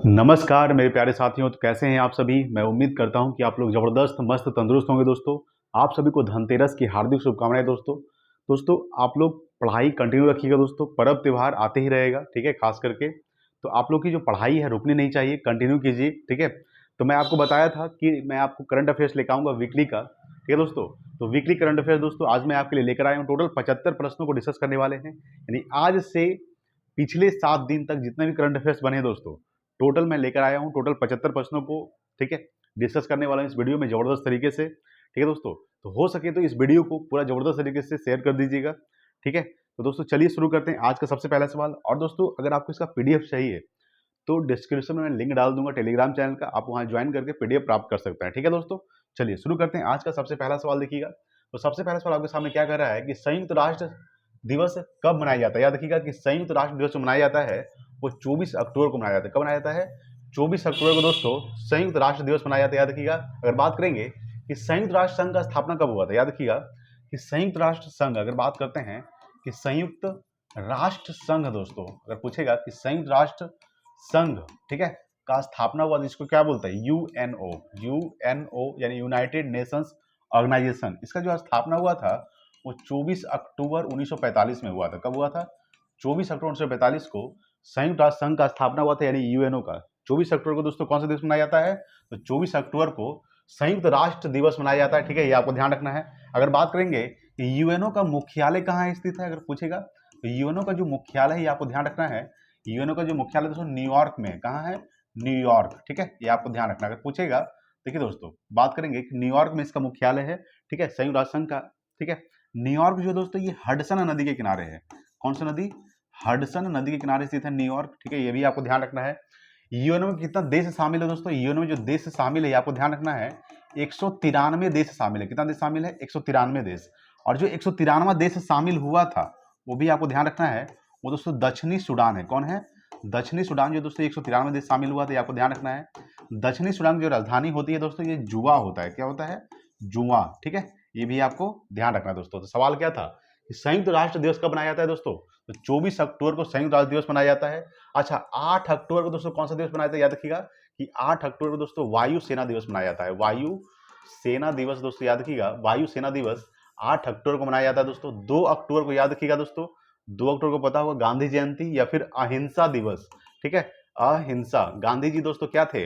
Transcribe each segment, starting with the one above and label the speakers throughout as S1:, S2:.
S1: नमस्कार मेरे प्यारे साथियों। तो कैसे हैं आप सभी। मैं उम्मीद करता हूं कि आप लोग ज़बरदस्त मस्त तंदुरुस्त होंगे दोस्तों। आप सभी को धनतेरस की हार्दिक शुभकामनाएं दोस्तों आप लोग पढ़ाई कंटिन्यू रखिएगा दोस्तों। पर्व त्यौहार आते ही रहेगा, ठीक है, खास करके तो आप लोग की जो पढ़ाई है रुकनी नहीं चाहिए, कंटिन्यू कीजिए, ठीक है। तो मैं आपको बताया था कि मैं आपको करंट अफेयर्स लेकर आऊँगा वीकली का, ठीक है दोस्तों। तो वीकली करंट अफेयर्स दोस्तों आज मैं आपके लिए लेकर आया हूँ। टोटल 75 प्रश्नों को डिस्कस करने वाले हैं, यानी आज से पिछले 7 दिन तक जितने भी करंट अफेयर्स बने दोस्तों, टोटल मैं लेकर आया हूँ। टोटल 75 प्रश्नों को, ठीक है, डिस्कस करने वाला हूँ इस वीडियो में ज़बरदस्त तरीके से, ठीक है दोस्तों। तो हो सके तो इस वीडियो को पूरा ज़बरदस्त तरीके से शेयर कर दीजिएगा, ठीक है। तो दोस्तों चलिए शुरू करते हैं आज का सबसे पहला सवाल। और दोस्तों अगर आपको इसका पीडीएफ चाहिए तो डिस्क्रिप्शन में मैं लिंक डाल दूंगा टेलीग्राम चैनल का, आप वहां ज्वाइन करके पीडीएफ प्राप्त कर सकते हैं, ठीक है दोस्तों। चलिए शुरू करते हैं आज का सबसे पहला सवाल। देखिएगा तो सबसे पहला सवाल आपके सामने क्या कर रहा है कि संयुक्त राष्ट्र दिवस कब मनाया जाता है। याद रखिएगा कि संयुक्त राष्ट्र दिवस जो मनाया जाता है वो 24 अक्टूबर को मनाया जाता है। कब मनाया जाता है? 24 अक्टूबर को दोस्तों संयुक्त राष्ट्र दिवस मनाया जाता है। याद रखिएगा। अगर बात करेंगे कि संयुक्त राष्ट्र संघ का स्थापना कब हुआ था, याद रखिएगा कि संयुक्त राष्ट्र संघ, अगर बात करते हैं कि संयुक्त राष्ट्र संघ दोस्तों, अगर पूछेगा कि संयुक्त राष्ट्र संघ, ठीक है, का स्थापना हुआ, जिसको क्या बोलते हैं, यूएनओ। यूएनओ यानी यूनाइटेड नेशंस ऑर्गेनाइजेशन। इसका जो स्थापना हुआ था वो 24 अक्टूबर 1945 में हुआ था। कब हुआ था? 24 अक्टूबर 1945 को संयुक्त राष्ट्र संघ का स्थापना हुआ था, यानी यूएनओ का। 24 अक्टूबर को दोस्तों कौन सा दिवस मनाया जाता है? तो 24 अक्टूबर को संयुक्त राष्ट्र दिवस मनाया जाता है, ठीक है, ये आपको ध्यान रखना है। अगर बात करेंगे कि यूएनओ का मुख्यालय कहाँ स्थित है, अगर पूछेगा तो यूएनओ का जो मुख्यालय है ये आपको ध्यान रखना है। यूएनओ का जो मुख्यालय दोस्तों न्यूयॉर्क में, कहाँ है? न्यूयॉर्क, ठीक है, ये आपको ध्यान रखना। अगर पूछेगा, देखिए दोस्तों बात करेंगे कि न्यूयॉर्क में इसका मुख्यालय है, ठीक है, संयुक्त राष्ट्र संघ का, ठीक है। न्यूयॉर्क जो दोस्तों ये हडसन नदी के किनारे है। कौन सा नदी? हडसन नदी के किनारे स्थित है न्यूयॉर्क, ठीक है, ये भी आपको ध्यान रखना है। यूएनओ में कितना देश शामिल है दोस्तों? यूएनओ में जो देश शामिल है ये आपको ध्यान रखना है, 193 देश शामिल है। कितना देश शामिल है? 193 देश। और जो 193वां देश शामिल हुआ था वो भी आपको ध्यान रखना है, वो दोस्तों दक्षिणी सूडान है। कौन है? दक्षिणी सूडान जो दोस्तों 193 देश शामिल हुआ था, ये आपको ध्यान रखना है। दक्षिणी सूडान की जो राजधानी होती है दोस्तों ये जुआ होता है। क्या होता है? जुआ, ठीक है, ये भी आपको ध्यान रखना है दोस्तों। तो सवाल क्या था कि संयुक्त राष्ट्र दिवस कब मनाया जाता है दोस्तं? तो 24 अक्टूबर को संयुक्त राष्ट्र दिवस मनाया जाता है। अच्छा, 8 अक्टूबर को दोस्तों कौन सा दिवस मनाया जाता है? याद रखिएगा कि 8 अक्टूबर को दोस्तों वायु सेना दिवस मनाया जाता है। वायु सेना दिवस दोस्तों, याद रखिएगा, वायु सेना दिवस 8 अक्टूबर को मनाया जाता है दोस्तों। 2 अक्टूबर को याद रखिएगा दोस्तों, 2 अक्टूबर को पता होगा गांधी जयंती या फिर अहिंसा दिवस, ठीक है। अहिंसा, गांधी जी दोस्तों क्या थे?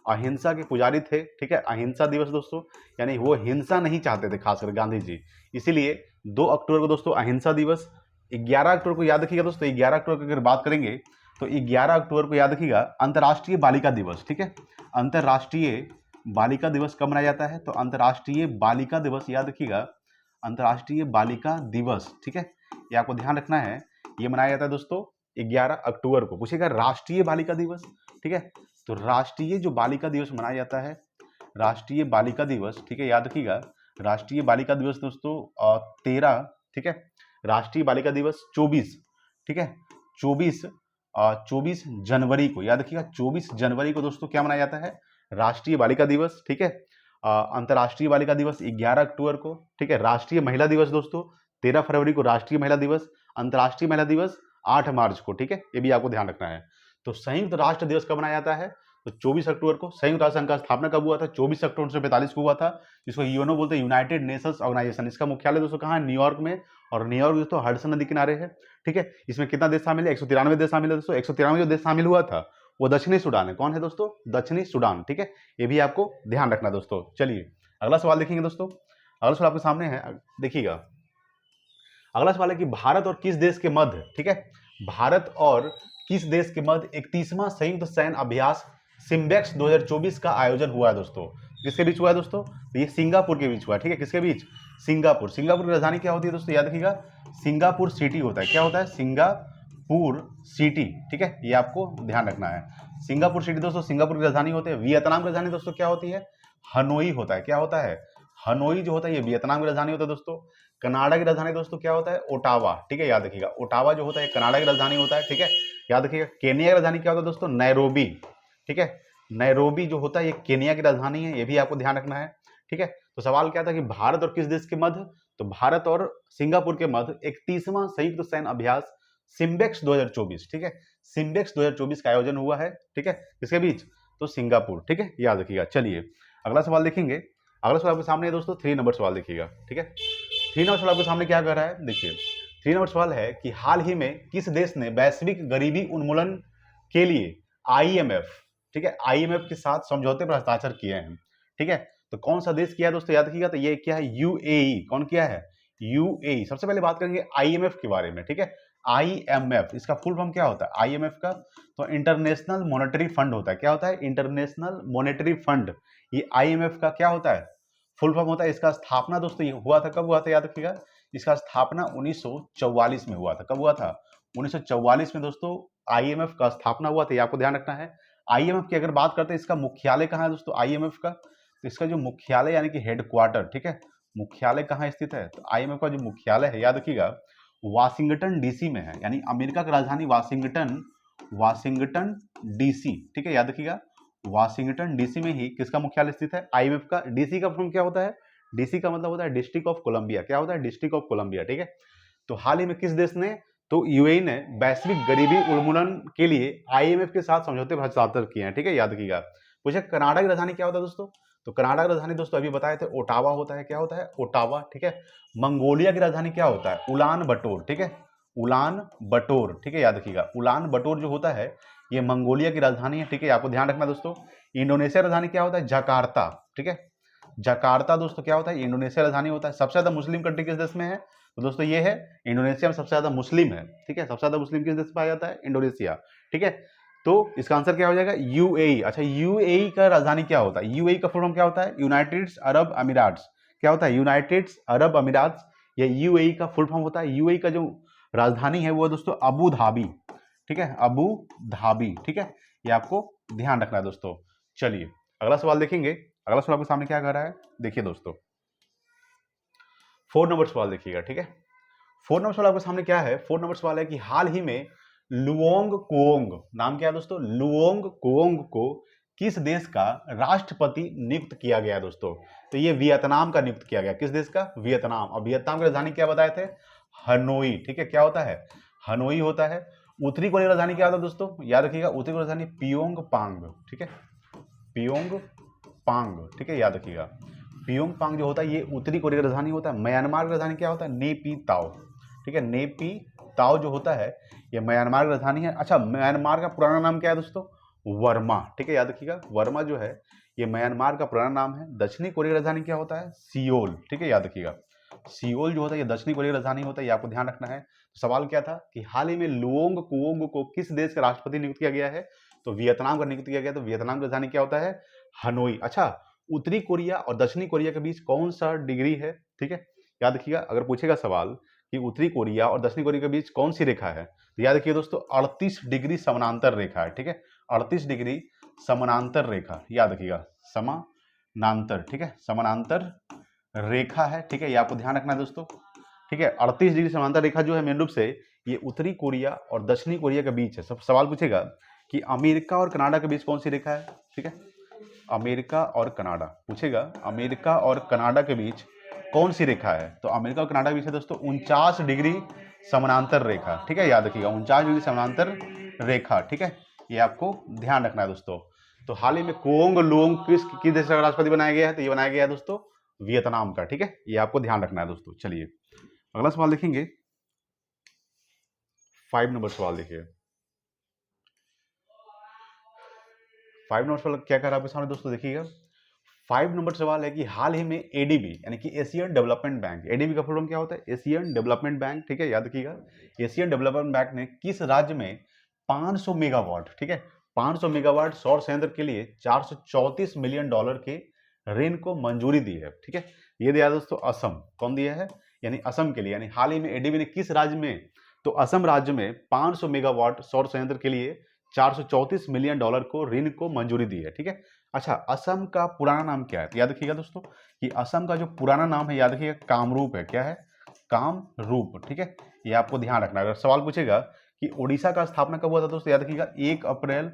S1: अहिंसा के पुजारी थे, ठीक है। अहिंसा दिवस दोस्तों यानी वो हिंसा नहीं चाहते थे, खासकर गांधी जी, इसीलिए 2 अक्टूबर को दोस्तों अहिंसा दिवस। 11 अक्टूबर को याद रखिएगा दोस्तों, 11 अक्टूबर की अगर बात करेंगे तो 11 अक्टूबर को याद रखिएगा अंतर्राष्ट्रीय बालिका दिवस, ठीक है। अंतर्राष्ट्रीय बालिका दिवस कब मनाया जाता है? तो अंतर्राष्ट्रीय बालिका दिवस, याद रखिएगा, अंतर्राष्ट्रीय बालिका दिवस, ठीक है, ये आपको ध्यान रखना है। ये मनाया जाता है दोस्तों 11 अक्टूबर को। पूछेगा राष्ट्रीय बालिका दिवस, ठीक है, तो राष्ट्रीय जो बालिका दिवस मनाया जाता है, राष्ट्रीय बालिका दिवस, ठीक है, याद रखिएगा, राष्ट्रीय बालिका दिवस दोस्तों 13, ठीक है, राष्ट्रीय बालिका दिवस 24, ठीक है, 24 जनवरी को, याद रखिएगा 24 जनवरी को दोस्तों क्या मनाया जाता है? राष्ट्रीय बालिका दिवस, ठीक है। अंतर्राष्ट्रीय बालिका दिवस 11 अक्टूबर को, ठीक है। राष्ट्रीय महिला दिवस दोस्तों 13 फरवरी को राष्ट्रीय महिला दिवस। अंतर्राष्ट्रीय महिला दिवस 8 मार्च को, ठीक है, ये भी आपको ध्यान रखना है। तो संयुक्त राष्ट्र दिवस कब मनाया जाता है? तो 24 अक्टूबर को। संयुक्त राष्ट्र संघ का स्थापना कब हुआ था? 24 अक्टूबर 1945 को हुआ था, जिसको यूएनओ बोलते हैं, यूनाइटेड नेशंस ऑर्गेनाइजेशन। इसका मुख्यालय दोस्तों कहाँ है? न्यूयॉर्क में। और न्यूयॉर्क दोस्तों हडसन नदी किनारे है, ठीक है। इसमें कितना देश शामिल है? 193 देश शामिल है दोस्तों। 193 जो देश शामिल हुआ था वो दक्षिणी सूडान है। कौन है दोस्तों? दक्षिणी सूडान, ठीक है, ये भी आपको ध्यान रखना दोस्तों। चलिए अगला सवाल देखेंगे दोस्तों। अगला सवाल आपके सामने है, देखिएगा। अगला सवाल है कि भारत और किस देश के मध्य, ठीक है, भारत और किस देश के मध्य 31वां संयुक्त सैन्य अभ्यास सिम्बेक्स 2024 का आयोजन हुआ है दोस्तों? किसके बीच हुआ है दोस्तों? तो ये सिंगापुर के बीच हुआ है, ठीक है। किसके बीच? सिंगापुर। सिंगापुर की राजधानी क्या होती है दोस्तों? याद रखिएगा, सिंगापुर सिटी होता है। क्या होता है? सिंगापुर सिटी, ठीक है, ये आपको ध्यान रखना है। सिंगापुर सिटी दोस्तों सिंगापुर की राजधानी होती है। वियतनाम की राजधानी दोस्तों क्या होती है? हनोई होता है। क्या होता है? हनोई जो होता है ये वियतनाम की राजधानी होता है दोस्तों। कनाडा की राजधानी दोस्तों क्या होता है? ओटावा, ठीक है, याद रखिएगा, ओटावा जो होता है कनाडा की राजधानी होता है, ठीक है, याद रखिएगा। केनिया की राजधानी क्या होता है दोस्तों? नैरोबी, ठीक है, नैरोबी जो होता है ये केनिया की राजधानी है, ये भी आपको ध्यान रखना है, ठीक है। तो सवाल क्या था कि भारत और किस देश के मध्य? तो भारत और सिंगापुर के मध्य 31वां संयुक्त सैन्य अभ्यास सिम्बेक्स 2024, ठीक है, सिम्बेक्स 2024 का आयोजन हुआ है, ठीक है, किसके बीच, तो सिंगापुर, ठीक है, याद रखिएगा। चलिए अगला सवाल देखेंगे। अगला सवाल आपके सामने है दोस्तों, 3 नंबर सवाल देखिएगा, ठीक है। 3 नंबर सवाल आपके सामने क्या कर रहा है, देखिए 3 नंबर सवाल है कि हाल ही में किस देश ने वैश्विक गरीबी उन्मूलन के लिए IMF, ठीक है, IMF के साथ समझौते पर हस्ताक्षर किए हैं, ठीक है। तो कौन सा देश किया है दोस्तों, याद रखिएगा, तो ये क्या है, UAE। कौन किया है, UAE। सबसे पहले बात करेंगे IMF के बारे में, ठीक है। IMF इसका फुल फॉर्म क्या होता है, IMF का, तो इंटरनेशनल मॉनेटरी फंड होता है। क्या होता है, इंटरनेशनल मॉनेटरी फंड। ये IMF का क्या होता है, फुल फॉर्म होता है। इसका स्थापना दोस्तों ये हुआ था, कब हुआ था, याद रखिएगा, इसका स्थापना 1944 में हुआ था। कब हुआ था, 1944 में दोस्तों IMF का स्थापना हुआ था, ये आपको ध्यान रखना है। IMF की अगर बात करते हैं, इसका मुख्यालय कहाँ है दोस्तों, IMF का, तो इसका जो मुख्यालय यानी कि हेडक्वार्टर, ठीक है, मुख्यालय कहाँ स्थित है, तो IMF का जो मुख्यालय है, याद रखिएगा, वाशिंगटन DC में है, यानी अमेरिका की राजधानी वाशिंगटन DC, ठीक है, याद रखिएगा, वाशिंगटन DC में ही किसका मुख्यालय स्थित है, IMF का। DC का फॉर्म क्या होता है, DC का मतलब होता है डिस्ट्रिक्ट ऑफ कोलंबिया। क्या होता है, डिस्ट्रिक्ट ऑफ कोलंबिया, ठीक है। तो हाल ही में किस देश ने, तो UAE ने वैश्विक गरीबी उन्मूलन के लिए IMF के साथ समझौते पर हस्ताक्षर किए हैं, ठीक है, याद रखिएगा। पूछे कनाडा की राजधानी क्या होता है दोस्तों, तो कनाडा की राजधानी दोस्तों अभी बताए थे ओटावा होता है। क्या होता है, ओटावा, ठीक है। मंगोलिया की राजधानी क्या होता है, उलान बटोर, ठीक है, उलान बटोर, ठीक है, याद रखिएगा, उलान बटोर जो होता है ये मंगोलिया की राजधानी है, ठीक है, आपको ध्यान रखना दोस्तों। इंडोनेशिया राजधानी क्या होता है, जकार्ता, ठीक है, जकार्ता दोस्तों क्या होता है, इंडोनेशिया राजधानी होता है। सबसे ज्यादा मुस्लिम कंट्री किस देश में है, तो दोस्तों ये है इंडोनेशिया में सबसे ज्यादा मुस्लिम है, ठीक है, सबसे ज्यादा मुस्लिम किस देश में पाया जाता है, इंडोनेशिया, ठीक है। तो इसका आंसर क्या हो जाएगा, UAE। अच्छा, UAE का राजधानी क्या होता है, UAE का फुल फॉर्म क्या होता है, यूनाइटेड अरब अमीरात्स। क्या होता है, यूनाइटेड अरब अमीरात्स, ये UAE का फुल फॉर्म होता है। UAE का जो राजधानी है वो दोस्तों अबू धाबी, ठीक है, अबू धाबी, ठीक है, ये आपको ध्यान रखना है दोस्तों। चलिए अगला सवाल देखेंगे। अगला सवाल आपके सामने क्या कर रहा है, देखिए दोस्तों 4 नंबर सवाल देखिएगा, ठीक है। 4 नंबर सवाल आपके सामने क्या है, 4 नंबर सवाल है कि हाल ही में लुओंग कोंग, नाम क्या है दोस्तों, लुओंग कोंग को किस देश का राष्ट्रपति नियुक्त किया गया दोस्तों, तो ये वियतनाम का नियुक्त किया गया। किस देश का, वियतनाम। और वियतनाम की राजधानी क्या बताए थे, हनोई, ठीक है, क्या होता है, हनोई होता है। उत्तरी कोरिया की राजधानी क्या होता है दोस्तों, याद रखिएगा, उत्तरी कोरिया राजधानी पियोंग पांग, ठीक है, पियोंग पांग, ठीक है, याद रखिएगा, पियोंग पांग जो होता है ये उत्तरी कोरिया की राजधानी होता है। म्यांमार की राजधानी क्या होता है, नेपी ताओ, ठीक है, नेपी ताओ जो होता है ये म्यांमार की राजधानी है। अच्छा, म्यांमार का पुराना नाम क्या है दोस्तों, वर्मा, ठीक है, याद रखिएगा, वर्मा जो है ये म्यांमार का पुराना नाम है। दक्षिणी कोरिया की राजधानी क्या होता है, सियोल, ठीक है, याद रखिएगा, सियोल जो होता है ये दक्षिणी कोरिया की राजधानी होता है, ये आपको ध्यान रखना है। तो सवाल क्या था कि हाल ही में लुओंग कुओंग को किस देश का राष्ट्रपति नियुक्त किया गया है, तो वियतनाम का नियुक्त किया गया। तो वियतनाम की राजधानी क्या होता है, हनोई। अच्छा, उत्तरी कोरिया और दक्षिणी कोरिया के बीच कौन सा डिग्री है, ठीक है, याद रखिएगा, अगर पूछेगा सवाल कि उत्तरी कोरिया और दक्षिणी कोरिया के बीच कौन सी रेखा है, तो याद रखिए दोस्तों 38 डिग्री समानांतर रेखा है, ठीक है, 38 डिग्री समानांतर रेखा, याद रखिएगा, समानांतर, ठीक है, समानांतर रेखा है, ठीक है, ये आपको ध्यान रखना है दोस्तों, ठीक है। 38 डिग्री समानांतर रेखा जो है मेन रूप से ये उत्तरी कोरिया और दक्षिणी कोरिया के बीच है। सब सवाल पूछेगा कि अमेरिका और कनाडा के बीच कौन सी रेखा है, ठीक है, अमेरिका और कनाडा पूछेगा, अमेरिका और कनाडा के बीच कौन सी रेखा है, तो अमेरिका और कनाडा के बीच है दोस्तों 49 डिग्री समानांतर रेखा, ठीक है, याद रखिएगा, 49 डिग्री समानांतर रेखा, ठीक है, ये आपको ध्यान रखना है दोस्तों। तो हाल ही में कुओंग लुओंग किस देश का राष्ट्रपति बनाया गया है, तो ये बनाया गया है दोस्तों वियतनाम का, ठीक है, ये आपको ध्यान रखना है दोस्तों। चलिए अगला सवाल देखेंगे, 5 नंबर सवाल देखिए। 5 नंबर सवाल क्या कर रहा है आपके सामने दोस्तों, देखिएगा 5 नंबर सवाल है कि हाल ही में ADB यानी कि एशियन डेवलपमेंट बैंक, ADB का फुल फॉर्म क्या होता है, एशियन डेवलपमेंट बैंक, ठीक है, याद रखिएगा, एशियन डेवलपमेंट बैंक ने किस राज्य में 500 मेगावाट, ठीक है, 500 मेगावाट सौर संयंत्र के लिए $434 मिलियन के ऋण को मंजूरी दी है, ठीक है, ये दिया दोस्तों असम। कौन दिया है, यानी असम के लिए, यानी हाल ही में ADB ने किस राज्य में, तो असम राज्य में 500 मेगावाट सौर संयंत्र के लिए $434 मिलियन को ऋण को मंजूरी दी है, ठीक है। अच्छा, असम का पुराना नाम क्या है, याद रखिएगा दोस्तों कि असम का जो पुराना नाम है, याद रखिएगा, कामरूप है। क्या है, कामरूप, ठीक है, ये आपको ध्यान रखना है। अगर सवाल पूछेगा कि उड़ीसा का स्थापना कब हुआ था दोस्तों, याद रखिएगा 1 अप्रैल,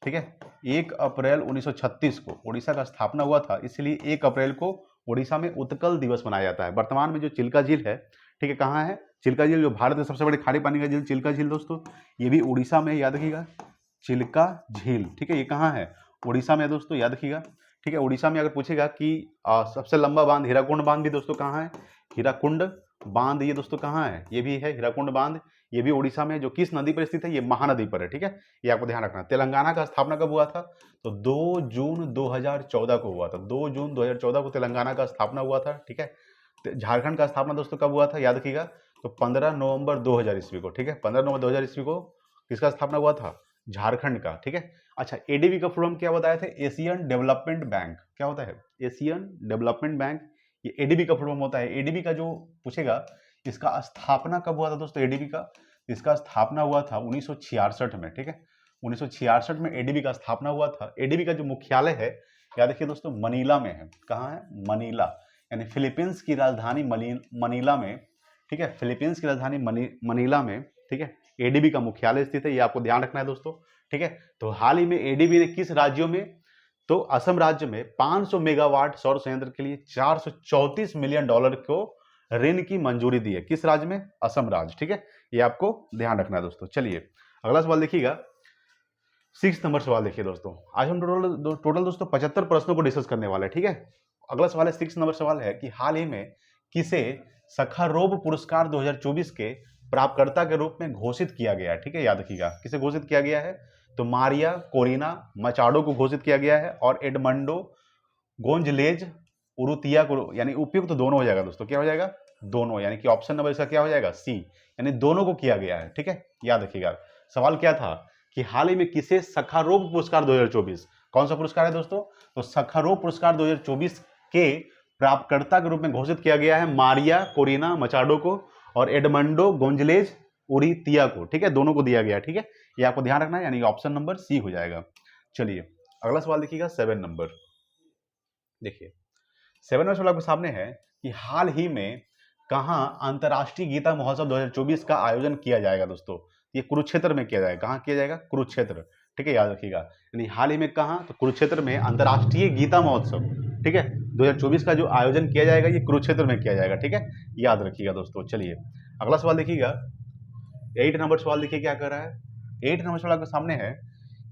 S1: ठीक है, 1 अप्रैल 1936 को उड़ीसा का स्थापना हुआ था, इसलिए 1 अप्रैल को उड़ीसा में उत्कल दिवस मनाया जाता है। वर्तमान में जो चिल्का झील है, ठीक है, कहाँ है, चिल्का झील जो भारत में सबसे बड़ी खारे पानी का झील चिल्का झील दोस्तों, ये भी उड़ीसा में है, याद रखिएगा। चिल्का झील, ठीक है, ये कहाँ है? उड़ीसा में है दोस्तों, याद रखिएगा। ठीक है, उड़ीसा में अगर पूछेगा कि सबसे लंबा बांध हीराकुंड बांध भी दोस्तों कहाँ है? हीराकुंड बांध ये दोस्तों कहाँ है? ये भी है हीराकुंड बांध, ये भी उड़ीसा में है। जो किस नदी पर स्थित है? ये महानदी पर है। ठीक है, ये आपको ध्यान रखना। तेलंगाना का स्थापना कब हुआ था? तो 2 जून 2014 को हुआ था। 2 जून 2014 को तेलंगाना का स्थापना हुआ था। ठीक है, झारखंड का स्थापना दोस्तों कब हुआ था? याद रखिएगा, तो 15 नवंबर 2000 ईस्वी को। ठीक है, 15 नवंबर 2000 ईस्वी को किसका स्थापना हुआ था? झारखंड का। ठीक है, अच्छा, एडीबी का फुल फॉर्म क्या बताए थे? Asian development bank. क्या होता है? एशियन डेवलपमेंट बैंक, ये एडीबी का फुल फॉर्म होता है। एडीबी का जो पूछेगा, इसका स्थापना कब हुआ था दोस्तों? एडीबी का, इसका स्थापना हुआ था 1966 में। ठीक है, 1966 में एडीबी का स्थापना हुआ था। एडीबी का जो मुख्यालय है, याद रखिए दोस्तों, मनीला में है। कहाँ है? मनीला, यानी फिलीपींस की राजधानी मनीला में। ठीक है, फिलीपींस की राजधानी मनीला में, ठीक है, एडीबी का मुख्यालय स्थित है। ये आपको ध्यान रखना है दोस्तों। ठीक है, तो हाल ही में एडीबी ने किस राज्यों में? तो असम राज्य में 500 मेगावाट सौर संयंत्र के लिए $434 मिलियन को ऋण की मंजूरी दी है। किस राज्य में? असम राज्य। ठीक है, ये आपको ध्यान रखना है दोस्तों। चलिए अगला सवाल देखिएगा, 6 नंबर सवाल देखिए दोस्तों। आज हम टोटल दोस्तों 75 प्रश्नों को डिस्कस करने वाले हैं। ठीक है, अगला सवाल है 6 नंबर सवाल है कि हाल ही में किसे सखारोव पुरस्कार 2024 के प्राप्तकर्ता के रूप में घोषित किया गया है? ठीक है, याद रखिएगा, किसे घोषित किया गया है? तो मारिया कोरिना मचाडो को घोषित किया गया है, और एडमंडो गोंजलेज उरुतिया को, यानी उपयुक्त तो दोनों हो जाएगा दोस्तों। क्या हो जाएगा? दोनों, यानी कि ऑप्शन नंबर इसका क्या हो जाएगा? सी, यानी दोनों को किया गया है। ठीक है, याद रखिएगा। सवाल क्या था कि हाल ही में किसे सखारोव पुरस्कार 2024, कौन सा पुरस्कार है दोस्तों? तो सखारोव पुरस्कार 2024 के प्राप्तकर्ता के रूप में घोषित किया गया है मारिया कोरिना मचाडो को और एडमंडो गोंजलेज उरितिया को। ठीक है, दोनों को दिया गया है। ठीक है, ये आपको ध्यान रखना है, यानी ऑप्शन नंबर सी हो जाएगा। चलिए अगला सवाल देखिएगा, 7 नंबर। देखिए 7 नंबर सवाल आपके सामने है कि हाल ही में कहां अंतर्राष्ट्रीय गीता महोत्सव 2024 का आयोजन किया जाएगा दोस्तों? ये कुरुक्षेत्र में किया जाएगा। कहां किया जाएगा? कुरुक्षेत्र। ठीक है, याद रखिएगा, यानी हाल ही में कहां? तो कुरुक्षेत्र में अंतर्राष्ट्रीय गीता महोत्सव, ठीक है, 2024 का जो आयोजन किया जाएगा ये कुरुक्षेत्र में किया जाएगा। ठीक है, याद रखिएगा दोस्तों। चलिए अगला सवाल देखिएगा, 8 नंबर सवाल देखिए क्या कर रहा है। 8 नंबर सवाल आपके सामने है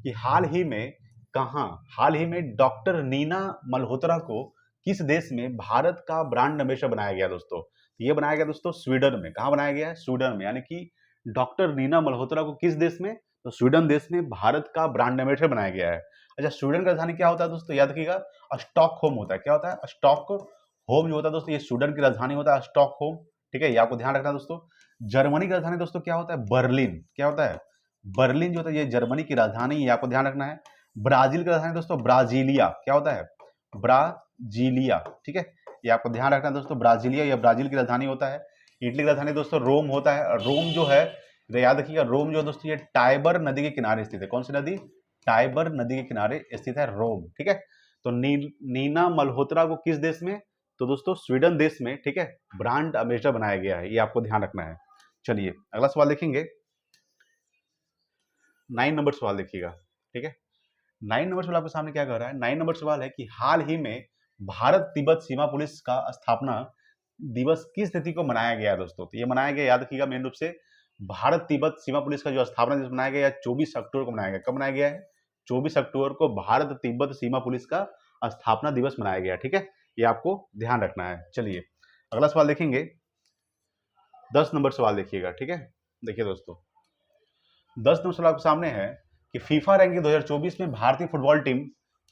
S1: कि हाल ही में कहां, हाल ही में डॉक्टर नीना मल्होत्रा को किस देश में भारत का ब्रांड एम्बेसडर बनाया गया दोस्तों? तो ये बनाया गया दोस्तों स्वीडन में। कहां बनाया गया है? स्वीडन में, यानी कि डॉक्टर नीना मल्होत्रा को किस देश में? तो स्वीडन देश में भारत का ब्रांड एम्बेसडर बनाया गया है। अच्छा, स्वीडन का राजधानी क्या होता है दोस्तों? याद रखिएगा, स्टॉकहोम होता है। क्या होता है? स्टॉकहोम जो होता है दोस्तों, ये स्वीडन की राजधानी होता है, स्टॉकहोम। ठीक है, ये आपको ध्यान रखना दोस्तों। जर्मनी की राजधानी दोस्तों क्या होता है? बर्लिन। क्या होता है? बर्लिन जो होता है ये जर्मनी की राजधानी, ये आपको ध्यान रखना है। ब्राजील की राजधानी दोस्तों ब्राजीलिया। क्या होता है? ब्राजीलिया। ठीक है, ये आपको ध्यान रखना है दोस्तों, ब्राजीलिया या ब्राजील की राजधानी होता है। इटली की राजधानी दोस्तों रोम होता है। रोम जो है, याद रखिएगा, रोम जो है दोस्तों ये टाइबर नदी के किनारे स्थित है। कौन सी नदी? टाइबर नदी के किनारे स्थित है रोम। ठीक है, तो नीना मल्होत्रा को किस देश में? तो दोस्तों स्वीडन देश में, ठीक है, ब्रांड एम्बेसडर बनाया गया है। ये आपको ध्यान रखना है। चलिए अगला सवाल देखेंगे, 9 नंबर सवाल देखिएगा। ठीक है, 9 नंबर सवाल आपके सामने क्या कर रहा है? 9 नंबर सवाल है कि हाल ही में भारत तिब्बत सीमा पुलिस का स्थापना दिवस किस तिथि को मनाया गया है दोस्तों? तो ये मनाया गया, याद रखिएगा, मेन रूप से भारत तिब्बत सीमा पुलिस का जो स्थापना दिवस मनाया गया है 24 अक्टूबर को मनाया गया। कब मनाया गया है? 24 अक्टूबर को भारत तिब्बत सीमा पुलिस का स्थापना दिवस मनाया गया। ठीक है, ये आपको ध्यान रखना है। चलिए अगला सवाल देखेंगे, 10 नंबर सवाल देखिएगा। ठीक है, देखिए दोस्तों 10 नंबर सवाल आपके सामने है कि फीफा रैंकिंग 2024 में भारतीय फुटबॉल टीम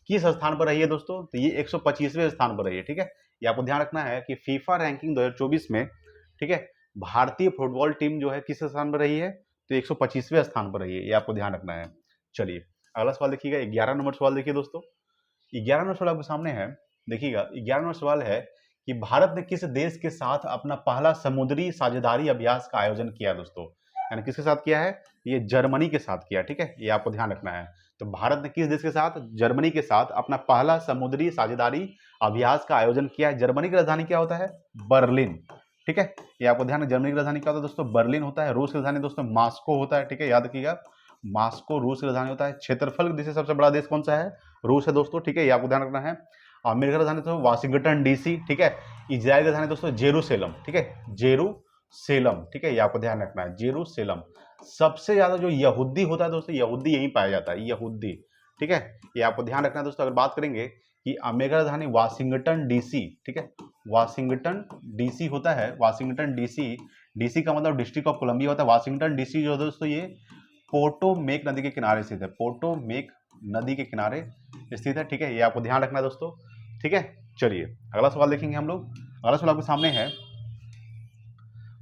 S1: किस स्थान पर रही है दोस्तों? तो ये 125वें स्थान पर रही है। ठीक है, ये आपको ध्यान रखना है कि फीफा रैंकिंग 2024 में, ठीक है, भारतीय फुटबॉल टीम जो है किस स्थान पर रही है? तो 125वें स्थान पर रही है। ये आपको ध्यान रखना है। चलिए अगला सवाल देखिएगा, 11 नंबर सवाल देखिए दोस्तों। 11 नंबर सवाल आपके सामने है, देखिएगा 11 नंबर सवाल है कि भारत ने किस देश के साथ अपना पहला समुद्री साझेदारी अभ्यास का आयोजन किया दोस्तों? यानी किसके साथ किया है? ये जर्मनी के साथ किया। ठीक है, ये आपको ध्यान रखना है। तो भारत ने किस देश के साथ? जर्मनी के साथ अपना पहला समुद्री साझेदारी अभ्यास का आयोजन किया है। जर्मनी की राजधानी क्या होता है? बर्लिन। ठीक है, ये आपको ध्यान है। जर्मनी की राजधानी क्या होता है दोस्तों? बर्लिन होता है। रूस की राजधानी दोस्तों मॉस्को होता है। ठीक है, याद रखिएगा, मॉस्को रूस की राजधानी होता है। क्षेत्रफल से सबसे बड़ा देश कौन सा है? रूस है दोस्तों। ठीक है, ये आपको ध्यान रखना है। अमेरिका की राजधानी दोस्तों वाशिंगटन डीसी। ठीक है, इजराइल की राजधानी दोस्तों जेरूसलम। ठीक है, जेरूसलम। जेरूसलेम, ठीक है, ये आपको ध्यान रखना है, जेरूसलेम। सबसे ज्यादा जो यहूदी होता है दोस्तों, यहूदी यहीं पाया जाता है, यहूदी, ठीक है, ये आपको ध्यान रखना है दोस्तों। अगर बात करेंगे कि अमेरिका राजधानी वाशिंगटन डीसी, ठीक है, वाशिंगटन डीसी होता है, वाशिंगटन डीसी, डीसी का मतलब डिस्ट्रिक्ट ऑफ कोलंबिया होता है। वाशिंगटन डीसी जो है दोस्तों ये पोटोमेक नदी के किनारे स्थित है, पोटोमेक नदी के किनारे स्थित है, ठीक है, ये आपको ध्यान रखना है दोस्तों, ठीक है। चलिए अगला सवाल देखेंगे हम लोग। अगला सवाल आपके सामने है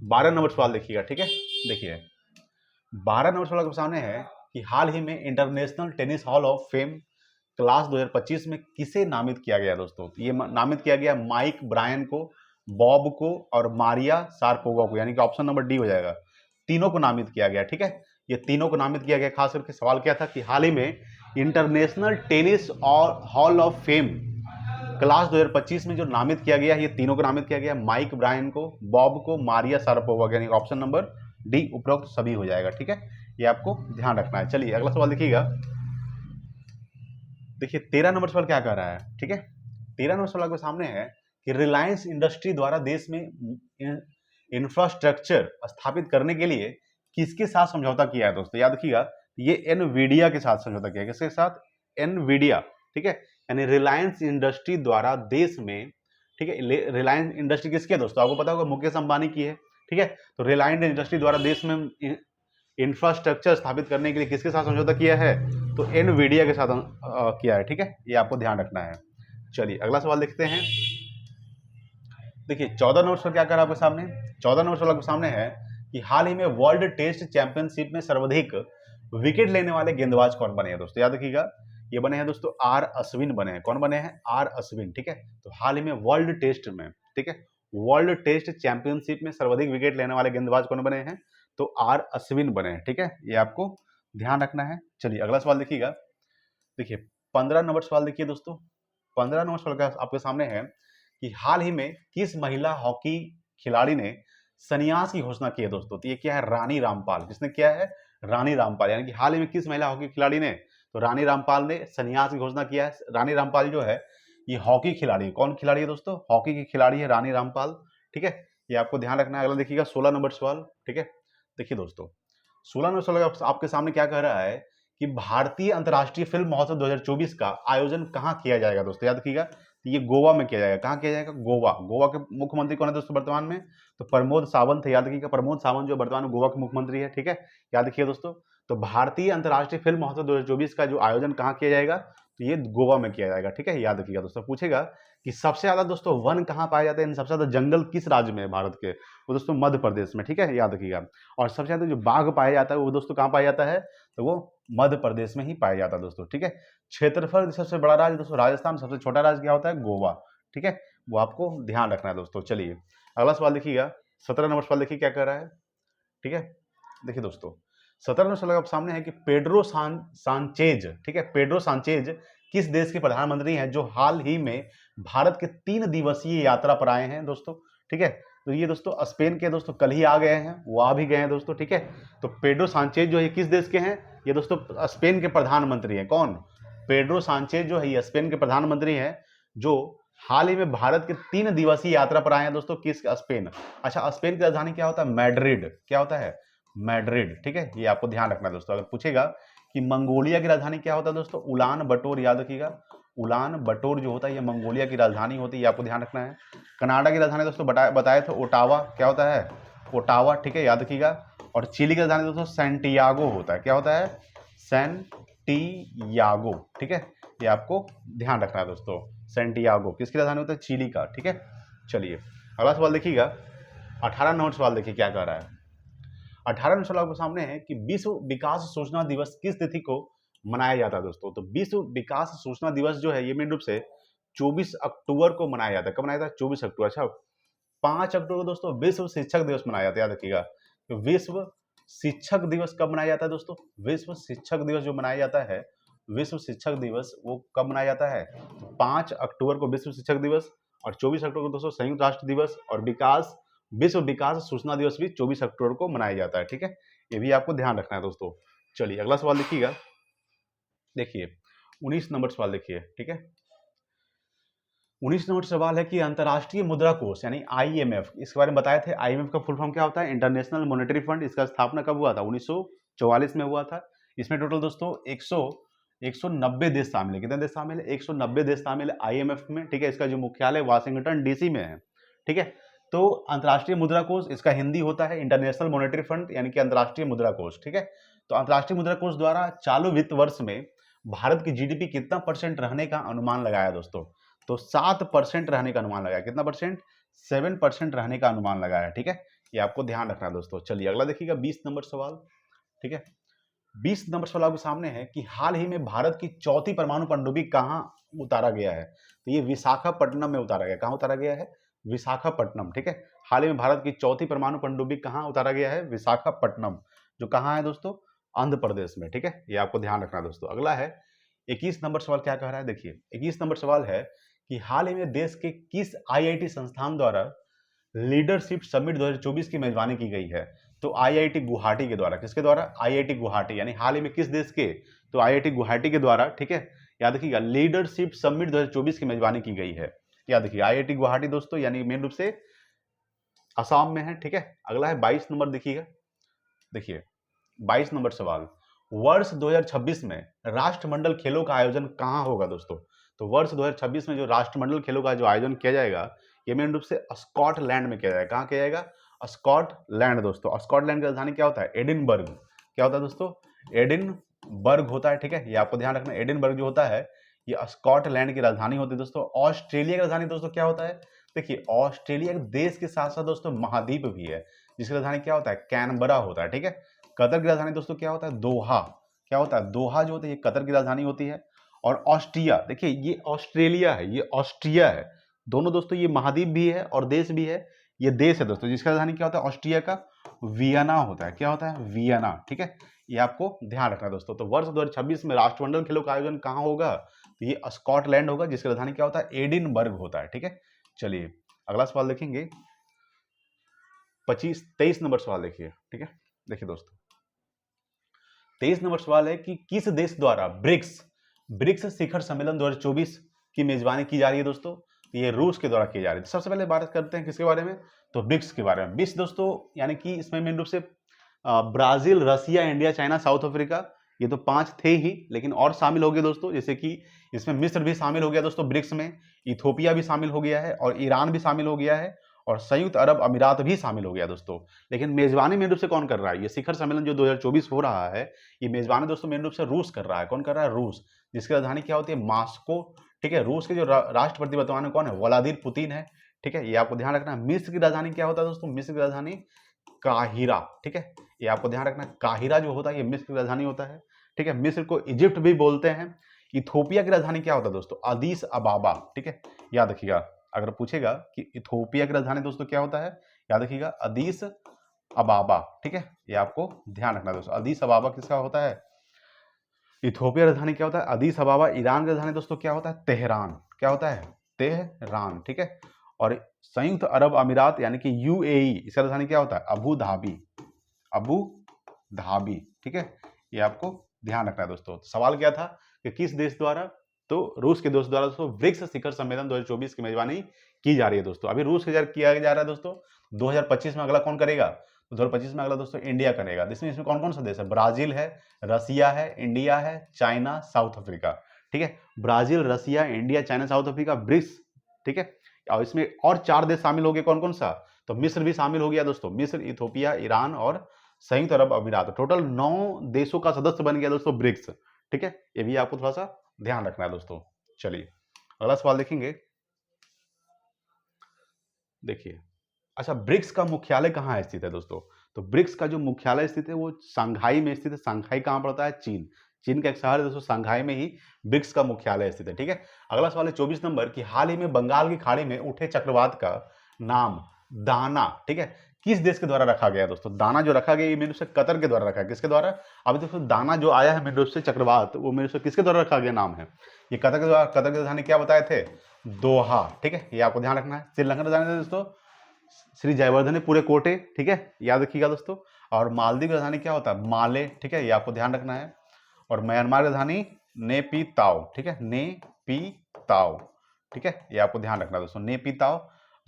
S1: 12 नंबर सवाल, देखिएगा, ठीक है। देखिए 12 नंबर सवाल आपके सामने है कि हाल ही में international tennis hall of fame class 2025 में किसे नामित किया गया दोस्तों? ये नामित किया गया माइक ब्रायन को, बॉब को और मारिया शारापोवा को, यानी कि ऑप्शन नंबर डी हो जाएगा। तीनों को नामित किया गया, ठीक है, ये तीनों को नामित किया गया। खास करके सवाल क्या था कि हाल ही में इंटरनेशनल टेनिस और हॉल ऑफ फेम क्लास 2025 में जो नामित किया गया, ये तीनों को नामित किया गया, माइक ब्रायन को, बॉब को, मारिया शारापोवा, यानी ऑप्शन नंबर डी उपरोक्त सभी हो जाएगा, ठीक है, ये आपको ध्यान रखना है। चलिए अगला सवाल देखिएगा। देखिए 13 नंबर सवाल क्या कह रहा है, ठीक है, 13 नंबर सवाल आपके सामने है कि रिलायंस इंडस्ट्री द्वारा देश में इंफ्रास्ट्रक्चर स्थापित करने के लिए किसके साथ समझौता किया है दोस्तों? याद रखिएगा, ये एनवीडिया के साथ समझौता किया है। किसके साथ? एनवीडिया, ठीक है, यानी रिलायंस इंडस्ट्री द्वारा देश में, ठीक है, रिलायंस इंडस्ट्री किसकी है दोस्तों? आपको पता होगा मुकेश अंबानी की है, ठीक है। तो रिलायंस इंडस्ट्री द्वारा देश में इंफ्रास्ट्रक्चर स्थापित करने के लिए किसके साथ समझौता किया है? तो एनवीडिया के साथ किया है, ठीक है, ये आपको ध्यान रखना है। चलिए अगला सवाल देखते हैं। देखिए 14 नंबर सवाल क्या कर रहा है आपके सामने? 14 नंबर सवाल आपके सामने है कि हाल ही में वर्ल्ड टेस्ट चैंपियनशिप में सर्वाधिक विकेट लेने वाले गेंदबाज कौन बने हैं दोस्तों? याद रखिएगा, ये बने हैं दोस्तों आर अश्विन बने हैं। कौन बने हैं? आर अश्विन, ठीक है। तो हाल ही में वर्ल्ड टेस्ट में, ठीक है, वर्ल्ड टेस्ट चैंपियनशिप में सर्वाधिक विकेट लेने वाले गेंदबाज कौन बने हैं? तो आर अश्विन बने हैं, ठीक है, ये आपको ध्यान रखना है। चलिए अगला सवाल देखिएगा। देखिए 15 नंबर सवाल देखिए दोस्तों। 15 नंबर सवाल का आपके सामने है कि हाल ही में किस महिला हॉकी खिलाड़ी ने संन्यास की घोषणा की है दोस्तों? तो ये क्या है? रानी रामपाल। किसने किया है? रानी रामपाल। यानी कि हाल ही में किस महिला हॉकी खिलाड़ी ने? तो रानी रामपाल ने संन्यास की घोषणा किया है। रानी रामपाल जो है ये हॉकी खिलाड़ी है। कौन खिलाड़ी है दोस्तों? हॉकी की खिलाड़ी है रानी रामपाल, ठीक है, ये आपको ध्यान रखना है। अगला देखिएगा 16 नंबर सवाल, ठीक है। देखिए दोस्तों 16 नंबर सवाल आपके सामने क्या कह रहा है कि भारतीय अंतर्राष्ट्रीय फिल्म महोत्सव 2024 का आयोजन कहाँ किया जाएगा दोस्तों? याद रखिएगा, ये गोवा में किया जाएगा। कहाँ किया जाएगा? गोवा। गोवा के मुख्यमंत्री कौन है दोस्तों वर्तमान में? तो प्रमोद सावंत है। याद रखिएगा, प्रमोद सावंत जो वर्तमान में गोवा के मुख्यमंत्री है, ठीक है, याद रखिए दोस्तों। तो भारतीय अंतर्राष्ट्रीय फिल्म महोत्सव 2024 का जो आयोजन कहाँ किया जाएगा? तो ये गोवा में किया जाएगा, ठीक है, याद रखिएगा दोस्तों। पूछेगा कि सबसे ज्यादा दोस्तों वन कहाँ पाए जाते हैं, सबसे ज्यादा जंगल किस राज्य में है भारत के? वो दोस्तों मध्य प्रदेश में, ठीक है, याद रखिएगा। और सबसे ज्यादा जो बाघ पाया जाता है वो दोस्तों कहाँ पाया जाता है? तो वो मध्य प्रदेश में ही पाया जाता है दोस्तों, ठीक है। क्षेत्रफल सबसे बड़ा राज्य दोस्तों राजस्थान, सबसे छोटा राज्य क्या होता है? गोवा, ठीक है, वो आपको ध्यान रखना है दोस्तों। चलिए अगला सवाल देखिएगा। 17 नंबर सवाल देखिए क्या कह रहा है, ठीक है। देखिए दोस्तों 17 नंबर सवाल आपके सामने है कि पेड्रो सांचेज, ठीक है, पेड्रो सांचेज किस देश के प्रधानमंत्री हैं जो हाल ही में भारत के 3 दिवसीय यात्रा पर आए हैं दोस्तों, ठीक है। तो ये दोस्तों स्पेन के दोस्तों कल ही आ गए हैं, वो आ भी गए हैं दोस्तों, ठीक है। तो पेड्रो सांचेज जो है किस देश के हैं? ये दोस्तों स्पेन के प्रधानमंत्री हैं। कौन? पेड्रो सांचेज जो है ये स्पेन के प्रधानमंत्री हैं, जो हाल ही में भारत के 3 दिवसीय यात्रा पर आए हैं दोस्तों। किस? स्पेन। अच्छा, स्पेन की राजधानी क्या होता है? मैड्रिड। क्या होता है? मैड्रिड, ठीक है, ये आपको ध्यान रखना है दोस्तों। अगर पूछेगा कि मंगोलिया की राजधानी क्या होता है दोस्तों? उलान बटोर। याद रखिएगा, उलान बटोर जो होता है ये मंगोलिया की राजधानी होती है, ये आपको ध्यान रखना है। कनाडा की राजधानी दोस्तों बताए थे ओटावा। क्या होता है? ओटावा, ठीक है, याद रखिएगा। और चिली की राजधानी दोस्तों सैंटियागो होता है। क्या होता है? सैंटियागो, ठीक है, ये आपको ध्यान रखना है दोस्तों। सैंटियागो किसकी राजधानी होता है? चिली का, ठीक है। चलिए अगला सवाल देखिएगा। 18 नंबर सवाल देखिए क्या कह रहा है। 18 नंबर सवाल आपके सामने है कि विश्व विकास सूचना दिवस किस तिथि को मनाया जाता है दोस्तों? तो विश्व विकास सूचना दिवस जो है ये मेन रूप से 24 अक्टूबर को मनाया जाता है। कब मनाया जाता है? 24 अक्टूबर। अच्छा, 5 अक्टूबर को दोस्तों विश्व शिक्षक दिवस मनाया जाता है, याद रखिएगा। तो विश्व शिक्षक दिवस कब मनाया जाता है दोस्तों? विश्व शिक्षक दिवस जो मनाया जाता है, विश्व शिक्षक दिवस वो कब मनाया जाता है? 5 अक्टूबर को विश्व शिक्षक दिवस, और 24 अक्टूबर को दोस्तों संयुक्त राष्ट्र दिवस, और विश्व विकास सूचना दिवस भी 24 अक्टूबर को मनाया जाता है, ठीक है, ये भी आपको ध्यान रखना है दोस्तों। चलिए अगला सवाल देखिएगा। देखिए 19 नंबर सवाल देखिए, ठीक है। 19 नंबर सवाल है कि अंतर्राष्ट्रीय मुद्रा कोष यानी आईएमएफ, इसके बारे में बताए थे। आईएमएफ का फुल फॉर्म क्या होता है? International monetary fund. इसका स्थापना कब हुआ था? 1944 में हुआ था। इसमें टोटल दोस्तों 190 देश शामिल है। कितने देश शामिल है? 190 देश शामिल है आईएमएफ में, ठीक है। इसका जो मुख्यालय वाशिंगटन डीसी में है, ठीक है। तो अंतर्राष्ट्रीय मुद्रा कोष, इसका हिंदी होता है इंटरनेशनल मॉनेटरी फंड यानी कि अंतर्राष्ट्रीय मुद्रा कोष, ठीक है। तो अंतर्राष्ट्रीय मुद्रा कोष द्वारा चालू वित्त वर्ष में भारत की जीडीपी कितना % रहने का अनुमान लगाया दोस्तों? तो 7% रहने का अनुमान लगाया। कितना परसेंट? 7% रहने का अनुमान लगाया, ठीक है। ये आपको ध्यान रखना है दोस्तों। चलिए अगला देखिएगा 20 नंबर सवाल, ठीक है। 20 नंबर सवाल आपके सामने है कि हाल ही में भारत की चौथी परमाणु पनडुब्बी कहाँ उतारा गया है? तो ये विशाखापट्टनम में उतारा गया। कहाँ उतारा गया है? विशाखापट्टनम, ठीक है। हाल ही में भारत की चौथी परमाणु पनडुब्बी कहाँ उतारा गया है? विशाखापट्टनम, जो कहाँ है दोस्तों? आंध्र प्रदेश में, ठीक है। ये आपको ध्यान रखना है दोस्तों। अगला है 21 नंबर सवाल, क्या कह रहा है देखिए। 21 नंबर सवाल है कि हाल ही में देश के किस आईआईटी संस्थान द्वारा लीडरशिप समिट 2024 की मेजबानी की गई है? तो आईआईटी गुवाहाटी के द्वारा। किसके द्वारा? आईआईटी गुवाहाटी, यानी हाल ही में किस देश के? तो आईआईटी गुवाहाटी के द्वारा, ठीक है। याद रखिएगा, लीडरशिप समिट 2024 की मेजबानी की गई है। याद रखिए आईआईटी गुवाहाटी दोस्तों, यानी मेन रूप से असम में है, ठीक है। अगला है 22 नंबर, देखिएगा। देखिए 22 नंबर सवाल, वर्ष 2026 में राष्ट्रमंडल खेलों का आयोजन कहाँ होगा दोस्तों? तो वर्ष 2026 में जो राष्ट्रमंडल खेलों का जो आयोजन किया जाएगा, ये मेन रूप से स्कॉटलैंड में किया जाएगा। कहाँ किया जाएगा? स्कॉटलैंड दोस्तों। स्कॉटलैंड की राजधानी क्या होता है? एडिनबर्ग। क्या होता है दोस्तों? एडिनबर्ग होता है, ठीक है। ये आपको ध्यान रखना, एडिनबर्ग जो होता है ये स्कॉटलैंड की राजधानी होती है दोस्तों। ऑस्ट्रेलिया की राजधानी दोस्तों क्या होता है? देखिए ऑस्ट्रेलिया एक देश के साथ साथ दोस्तों महाद्वीप भी है, जिसकी राजधानी क्या होता है? कैनबरा होता है, ठीक है। कतर की राजधानी दोस्तों क्या होता है? दोहा। क्या होता है? दोहा जो होती है ये कतर की राजधानी होती है। और ऑस्ट्रिया, देखिए ये ऑस्ट्रेलिया है, ये ऑस्ट्रिया है। दोनों दोस्तों ये महाद्वीप भी है और देश भी है। ये देश है दोस्तों, जिसका राजधानी क्या होता है? ऑस्ट्रिया का वियना होता है। क्या होता है? वियना, ठीक है। ये आपको ध्यान रखना है दोस्तों। तो वर्ष 2026 में राष्ट्रमंडल खेलों का आयोजन कहाँ होगा? तो ये स्कॉटलैंड होगा, जिसकी राजधानी क्या होता है? एडिनबर्ग होता है, ठीक है। चलिए अगला सवाल देखेंगे, 23 नंबर सवाल देखिए, ठीक है। देखिए दोस्तों 23 नंबर सवाल है कि किस देश द्वारा ब्रिक्स शिखर सम्मेलन 2024 की मेजबानी की जा रही है दोस्तों? तो ये रूस के द्वारा की जा रही है। सबसे पहले बात करते हैं किसके बारे में? तो ब्रिक्स के बारे में। ब्रिक्स दोस्तों यानी कि इसमें मेन रूप से Brazil, Russia, India, China, South Africa, ये तो 5 थे ही, लेकिन और शामिल हो गए दोस्तों। जैसे कि इसमें मिस्र भी शामिल हो गया दोस्तों ब्रिक्स में, इथोपिया भी शामिल हो गया है और ईरान भी शामिल हो गया है और संयुक्त अरब अमीरात भी शामिल हो गया दोस्तों। लेकिन मेजबानी मेन रूप से कौन कर रहा है? ये शिखर सम्मेलन जो 2024 हो रहा है, ये मेजबानी दोस्तों मेन रूप से रूस कर रहा है। कौन कर रहा है? रूस, जिसकी राजधानी क्या होती है? मॉस्को, ठीक है। रूस के जो राष्ट्रपति वर्तमान में कौन है? व्लादिमीर पुतिन है, ठीक है। ये आपको ध्यान रखना है। मिस्र की राजधानी क्या होता है दोस्तों? मिस्र की राजधानी काहिरा, ठीक है। ये आपको ध्यान रखना है, काहिरा जो होता है ये मिस्र की राजधानी होता है, ठीक है। मिस्र को इजिप्ट भी बोलते हैं। इथोपिया की राजधानी क्या होता है दोस्तों? अदीस अबाबा, ठीक है। याद रखिएगा, अगर पूछेगा कि इथोपिया की राजधानी दोस्तों क्या होता है, याद रखिएगा अदीस अबाबा, ठीक है। ये आपको ध्यान रखना है दोस्तों। अदीस अबाबा किसका होता है? इथोपिया राजधानी क्या होता है? अदीस अबाबा। ईरान की राजधानी दोस्तों क्या होता है? तेहरान। क्या होता है? तेहरान, ठीक है। और संयुक्त अरब अमीरात यानी कि यूएई, इसका राजधानी क्या होता है? अबू धाबी, अबू धाबी, ठीक है। ये आपको ध्यान रखना है दोस्तों। सवाल क्या था कि किस देश द्वारा? तो रूस के देश द्वारा दोस्तों ब्रिक्स शिखर सम्मेलन 2024 की मेजबानी की जा रही है दोस्तों। अभी रूस के किया जा रहा है दोस्तों। 2025 में अगला कौन करेगा? तो 2025 में अगला दोस्तों इंडिया करेगा। इसमें कौन कौन सा देश है? ब्राजील है, रसिया है, इंडिया है, चाइना, साउथ अफ्रीका, ठीक है। Brazil, Russia, India, China, South Africa, BRICS, ठीक है। और इसमें और 4 देश शामिल हो गए। कौन कौन सा? तो मिस्र भी शामिल हो गया दोस्तों। मिस्र, इथोपिया, ईरान और संयुक्त अरब अमीरात। टोटल 9 देशों का सदस्य बन गया दोस्तों ब्रिक्स, ठीक है। ये भी आपको थोड़ा सा ध्यान रखना है दोस्तों। चलिए अगला सवाल देखेंगे। देखिए अच्छा, ब्रिक्स का मुख्यालय कहाँ स्थित है दोस्तों? तो ब्रिक्स का जो मुख्यालय स्थित है वो शंघाई में स्थित है। शंघाई कहाँ पड़ता है? चीन। चीन का एक शहर है दोस्तों, शंघाई में ही ब्रिक्स का मुख्यालय स्थित है, ठीक है। अगला सवाल है 24 नंबर की हाल ही में बंगाल की खाड़ी में उठे चक्रवात का नाम दाना, ठीक है, किस देश के द्वारा रखा गया दोस्तों? दाना जो रखा गया ये मेरे से कतर के द्वारा रखा है। किसके द्वारा? अभी दोस्तों दाना जो आया है मेरे से चक्रवात, वो मेरे से किसके द्वारा रखा गया नाम है? ये कतर के द्वारा। कतर की राजधानी क्या बताए थे? दोहा, ठीक है। ये आपको ध्यान रखना है। श्रीलंका राजधानी दोस्तों श्री जयवर्धने पूरे कोटे, ठीक है, याद रखिएगा दोस्तों। और मालदीव की राजधानी क्या होता है? माले, ठीक है, ये आपको ध्यान रखना है। और म्यांमार की राजधानी नेपीताओ, ठीक है, नेपीताओ, ठीक है, ये आपको ध्यान रखना दोस्तों। नेपिताओ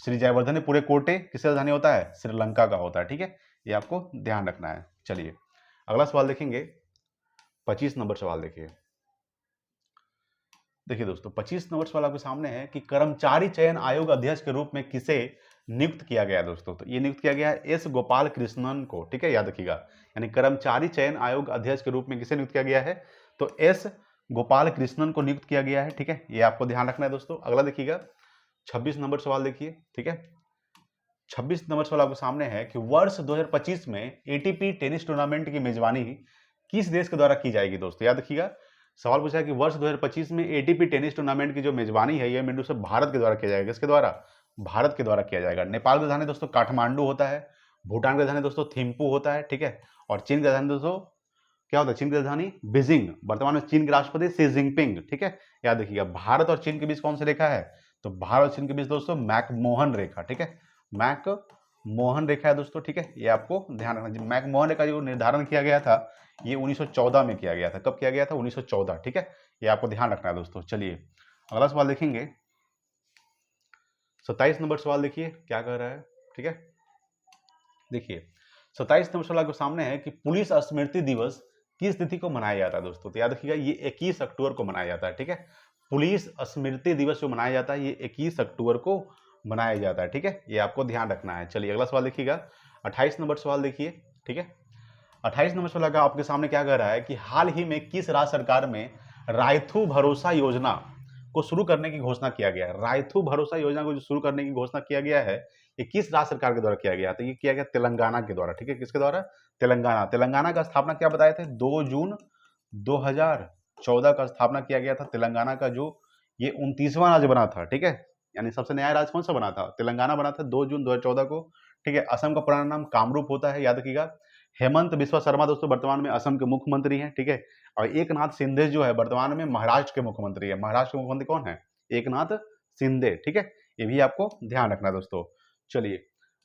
S1: श्री जयवर्धने कोटे किसका राजधानी होता है? श्रीलंका का होता है। ठीक है, ये आपको ध्यान रखना है। चलिए अगला सवाल देखेंगे, 25 नंबर सवाल देखिए। देखिए दोस्तों 25 नंबर सवाल आपके सामने है कि कर्मचारी चयन आयोग अध्यक्ष के रूप में किसे नियुक्त किया गया दोस्तों? तो ये नियुक्त किया गया है एस गोपाल कृष्णन को। ठीक है, याद रखिएगा, यानी कर्मचारी चयन आयोग अध्यक्ष के रूप में किसे नियुक्त किया गया है? तो एस गोपाल कृष्णन को नियुक्त किया गया है। ठीक है, ये आपको ध्यान रखना है दोस्तों। अगला देखिएगा 26 नंबर सवाल देखिए। ठीक है, 26 नंबर सवाल आपके सामने है कि वर्ष 2025 में एटीपी टेनिस टूर्नामेंट की मेजबानी किस देश के द्वारा की जाएगी दोस्तों? याद रखिएगा, सवाल पूछा है कि वर्ष 2025 में एटीपी टेनिस टूर्नामेंट की जो मेजबानी है, यह मिंटू से भारत के द्वारा किया जाएगा। किसके द्वारा? भारत के द्वारा किया जाएगा। नेपाल का राजधानी दोस्तों काठमांडू होता है, भूटान का राजधानी दोस्तों थिम्पू होता है। ठीक है, और चीन का राजधानी दोस्तों क्या होता है? चीन की राजधानी बीजिंग। वर्तमान में चीन के राष्ट्रपति शी जिनपिंग। ठीक है, याद रखिएगा। भारत और चीन के बीच कौन सी रेखा है? तो भारत और चीन के बीच दोस्तों मैकमोहन रेखा। ठीक है, मैकमोहन रेखा है दोस्तों। ठीक है, ये आपको ध्यान रखना। मैकमोहन रेखा जो निर्धारण किया गया था, ये 1914 में किया गया था। कब किया गया था? 1914। ठीक है, ये आपको ध्यान रखना है दोस्तों। चलिए अगला सवाल देखेंगे, 27 नंबर सवाल देखिए क्या कह रहा है। ठीक है, देखिए 27 नंबर सवाल आपके सामने है कि पुलिस स्मृति दिवस किस तिथि को मनाया जाता है दोस्तों? तो याद रखिएगा, ये 21 अक्टूबर को मनाया जाता है। ठीक है, पुलिस स्मृति दिवस जो मनाया जाता है, ये 21 अक्टूबर को मनाया जाता है। ठीक है, ये आपको ध्यान रखना है। चलिए अगला सवाल देखिएगा, 28 नंबर सवाल देखिए। ठीक है, 28 नंबर सवाल का आपके सामने क्या कह रहा है कि हाल ही में किस राज्य सरकार में रायथू भरोसा योजना को शुरू करने की घोषणा किया गया है? रायथू भरोसा योजना को जो शुरू करने की घोषणा किया गया है, ये किस राज्य सरकार के द्वारा किया गया? तो ये किया गया तेलंगाना के द्वारा। ठीक है, किसके द्वारा? तेलंगाना। तेलंगाना का स्थापना क्या बताए थे? 2 जून 2014 का स्थापना किया गया था तेलंगाना का, जो ये 29वां राज्य बना था। ठीक है, यानी सबसे नया राज्य कौन सा बना था? तेलंगाना बना था 2 जून 2014 को। ठीक है, असम का पुराना नाम कामरूप होता है, याद रखिएगा। हेमंत बिस्वा शर्मा दोस्तों वर्तमान में असम के मुख्यमंत्री हैं। ठीक है, और एक नाथ शिंदे जो है वर्तमान में महाराष्ट्र के मुख्यमंत्री है। महाराष्ट्र के मुख्यमंत्री कौन है? एक नाथ शिंदे। ठीक है, ये भी आपको ध्यान रखना है दोस्तों। चलिए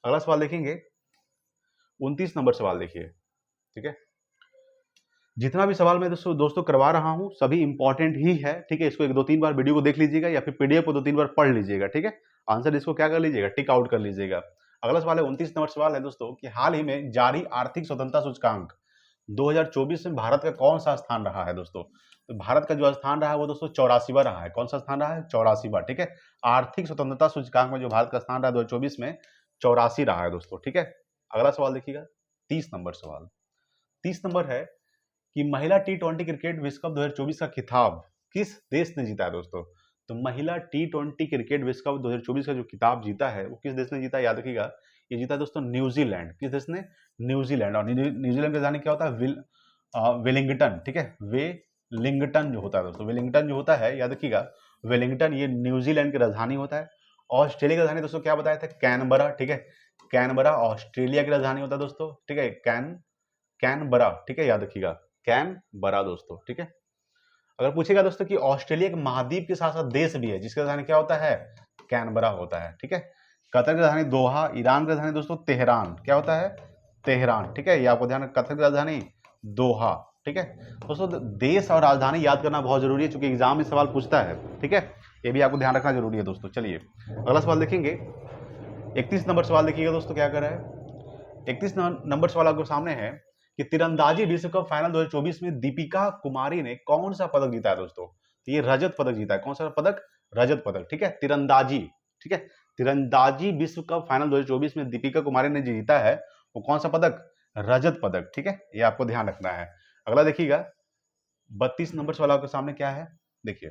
S1: अगला सवाल देखेंगे, 29 नंबर सवाल देखिए। ठीक है, जितना भी सवाल मैं दोस्तों करवा रहा हूं सभी इंपॉर्टेंट ही है। ठीक है, इसको 1-2-3 बार वीडियो को देख लीजिएगा या फिर पीडीएफ को 2-3 बार पढ़ लीजिएगा। ठीक है, आंसर इसको क्या कर लीजिएगा? टिक आउट कर लीजिएगा। अगला सवाल है 29 नंबर सवाल है दोस्तों कि हाल ही में जारी आर्थिक स्वतंत्रता सूचकांक 2024 में भारत का कौन सा स्थान रहा है दोस्तों? तो भारत का जो स्थान रहा है वो दोस्तों 84वां रहा है। कौन सा स्थान रहा है? 84वां। ठीक है, आर्थिक स्वतंत्रता सूचकांक में जो भारत का स्थान रहा है 2024 में 84 रहा है दोस्तों। ठीक है, अगला सवाल देखिएगा, 30 नंबर सवाल। 30 नंबर है कि महिला T20 क्रिकेट विश्व कप 2024 का खिताब किस देश ने जीता है दोस्तों? तो महिला T20 क्रिकेट विश्व कप 2024 का जो खिताब जीता है वो किस देश ने जीता है? याद रखिएगा, ये जीता दोस्तों न्यूजीलैंड। किस देश ने? न्यूजीलैंड। और न्यूजीलैंड की राजधानी क्या होता है? वेलिंगटन। ठीक है, वेलिंगटन जो होता है दोस्तों, वेलिंगटन जो होता है, याद रखिएगा, वेलिंगटन ये न्यूजीलैंड की राजधानी होता है। ऑस्ट्रेलिया की राजधानी दोस्तों क्या बताया था? कैनबरा। ठीक है, कैनबरा ऑस्ट्रेलिया की राजधानी होता है दोस्तों। ठीक है, कैनबरा। ठीक है, याद रखिएगा, कैनबरा दोस्तों। ठीक है, अगर पूछेगा दोस्तों कि ऑस्ट्रेलिया के महाद्वीप के साथ साथ देश भी है जिसका राजधानी क्या होता है? कैनबरा होता है। ठीक है, कतर की राजधानी दोहा। ईरान की राजधानी दोस्तों तेहरान। क्या होता है? तेहरान। ठीक है, ये आपको ध्यान, कतर की राजधानी दोहा। ठीक है दोस्तों, देश और राजधानी याद करना बहुत जरूरी है क्योंकि एग्जाम में सवाल पूछता है। ठीक है, ये भी आपको ध्यान रखना जरूरी है दोस्तों। चलिए अगला सवाल देखेंगे, 31 नंबर सवाल देखिएगा दोस्तों क्या कर रहा है। 31 नंबर सवाल आपके सामने है कि तीरंदाजी विश्व कप फाइनल 2024 में दीपिका कुमारी ने कौन सा पदक जीता है दोस्तों? तो ये रजत पदक जीता है। कौन सा पदक? रजत पदक। ठीक है, तीरंदाजी। ठीक है, तीरंदाजी विश्व कप फाइनल 2024 में दीपिका कुमारी ने जीता है वो कौन सा पदक? रजत पदक। ठीक है, ये आपको ध्यान रखना है। अगला देखिएगा, 32 नंबर सवाल आपके सामने क्या है। देखिए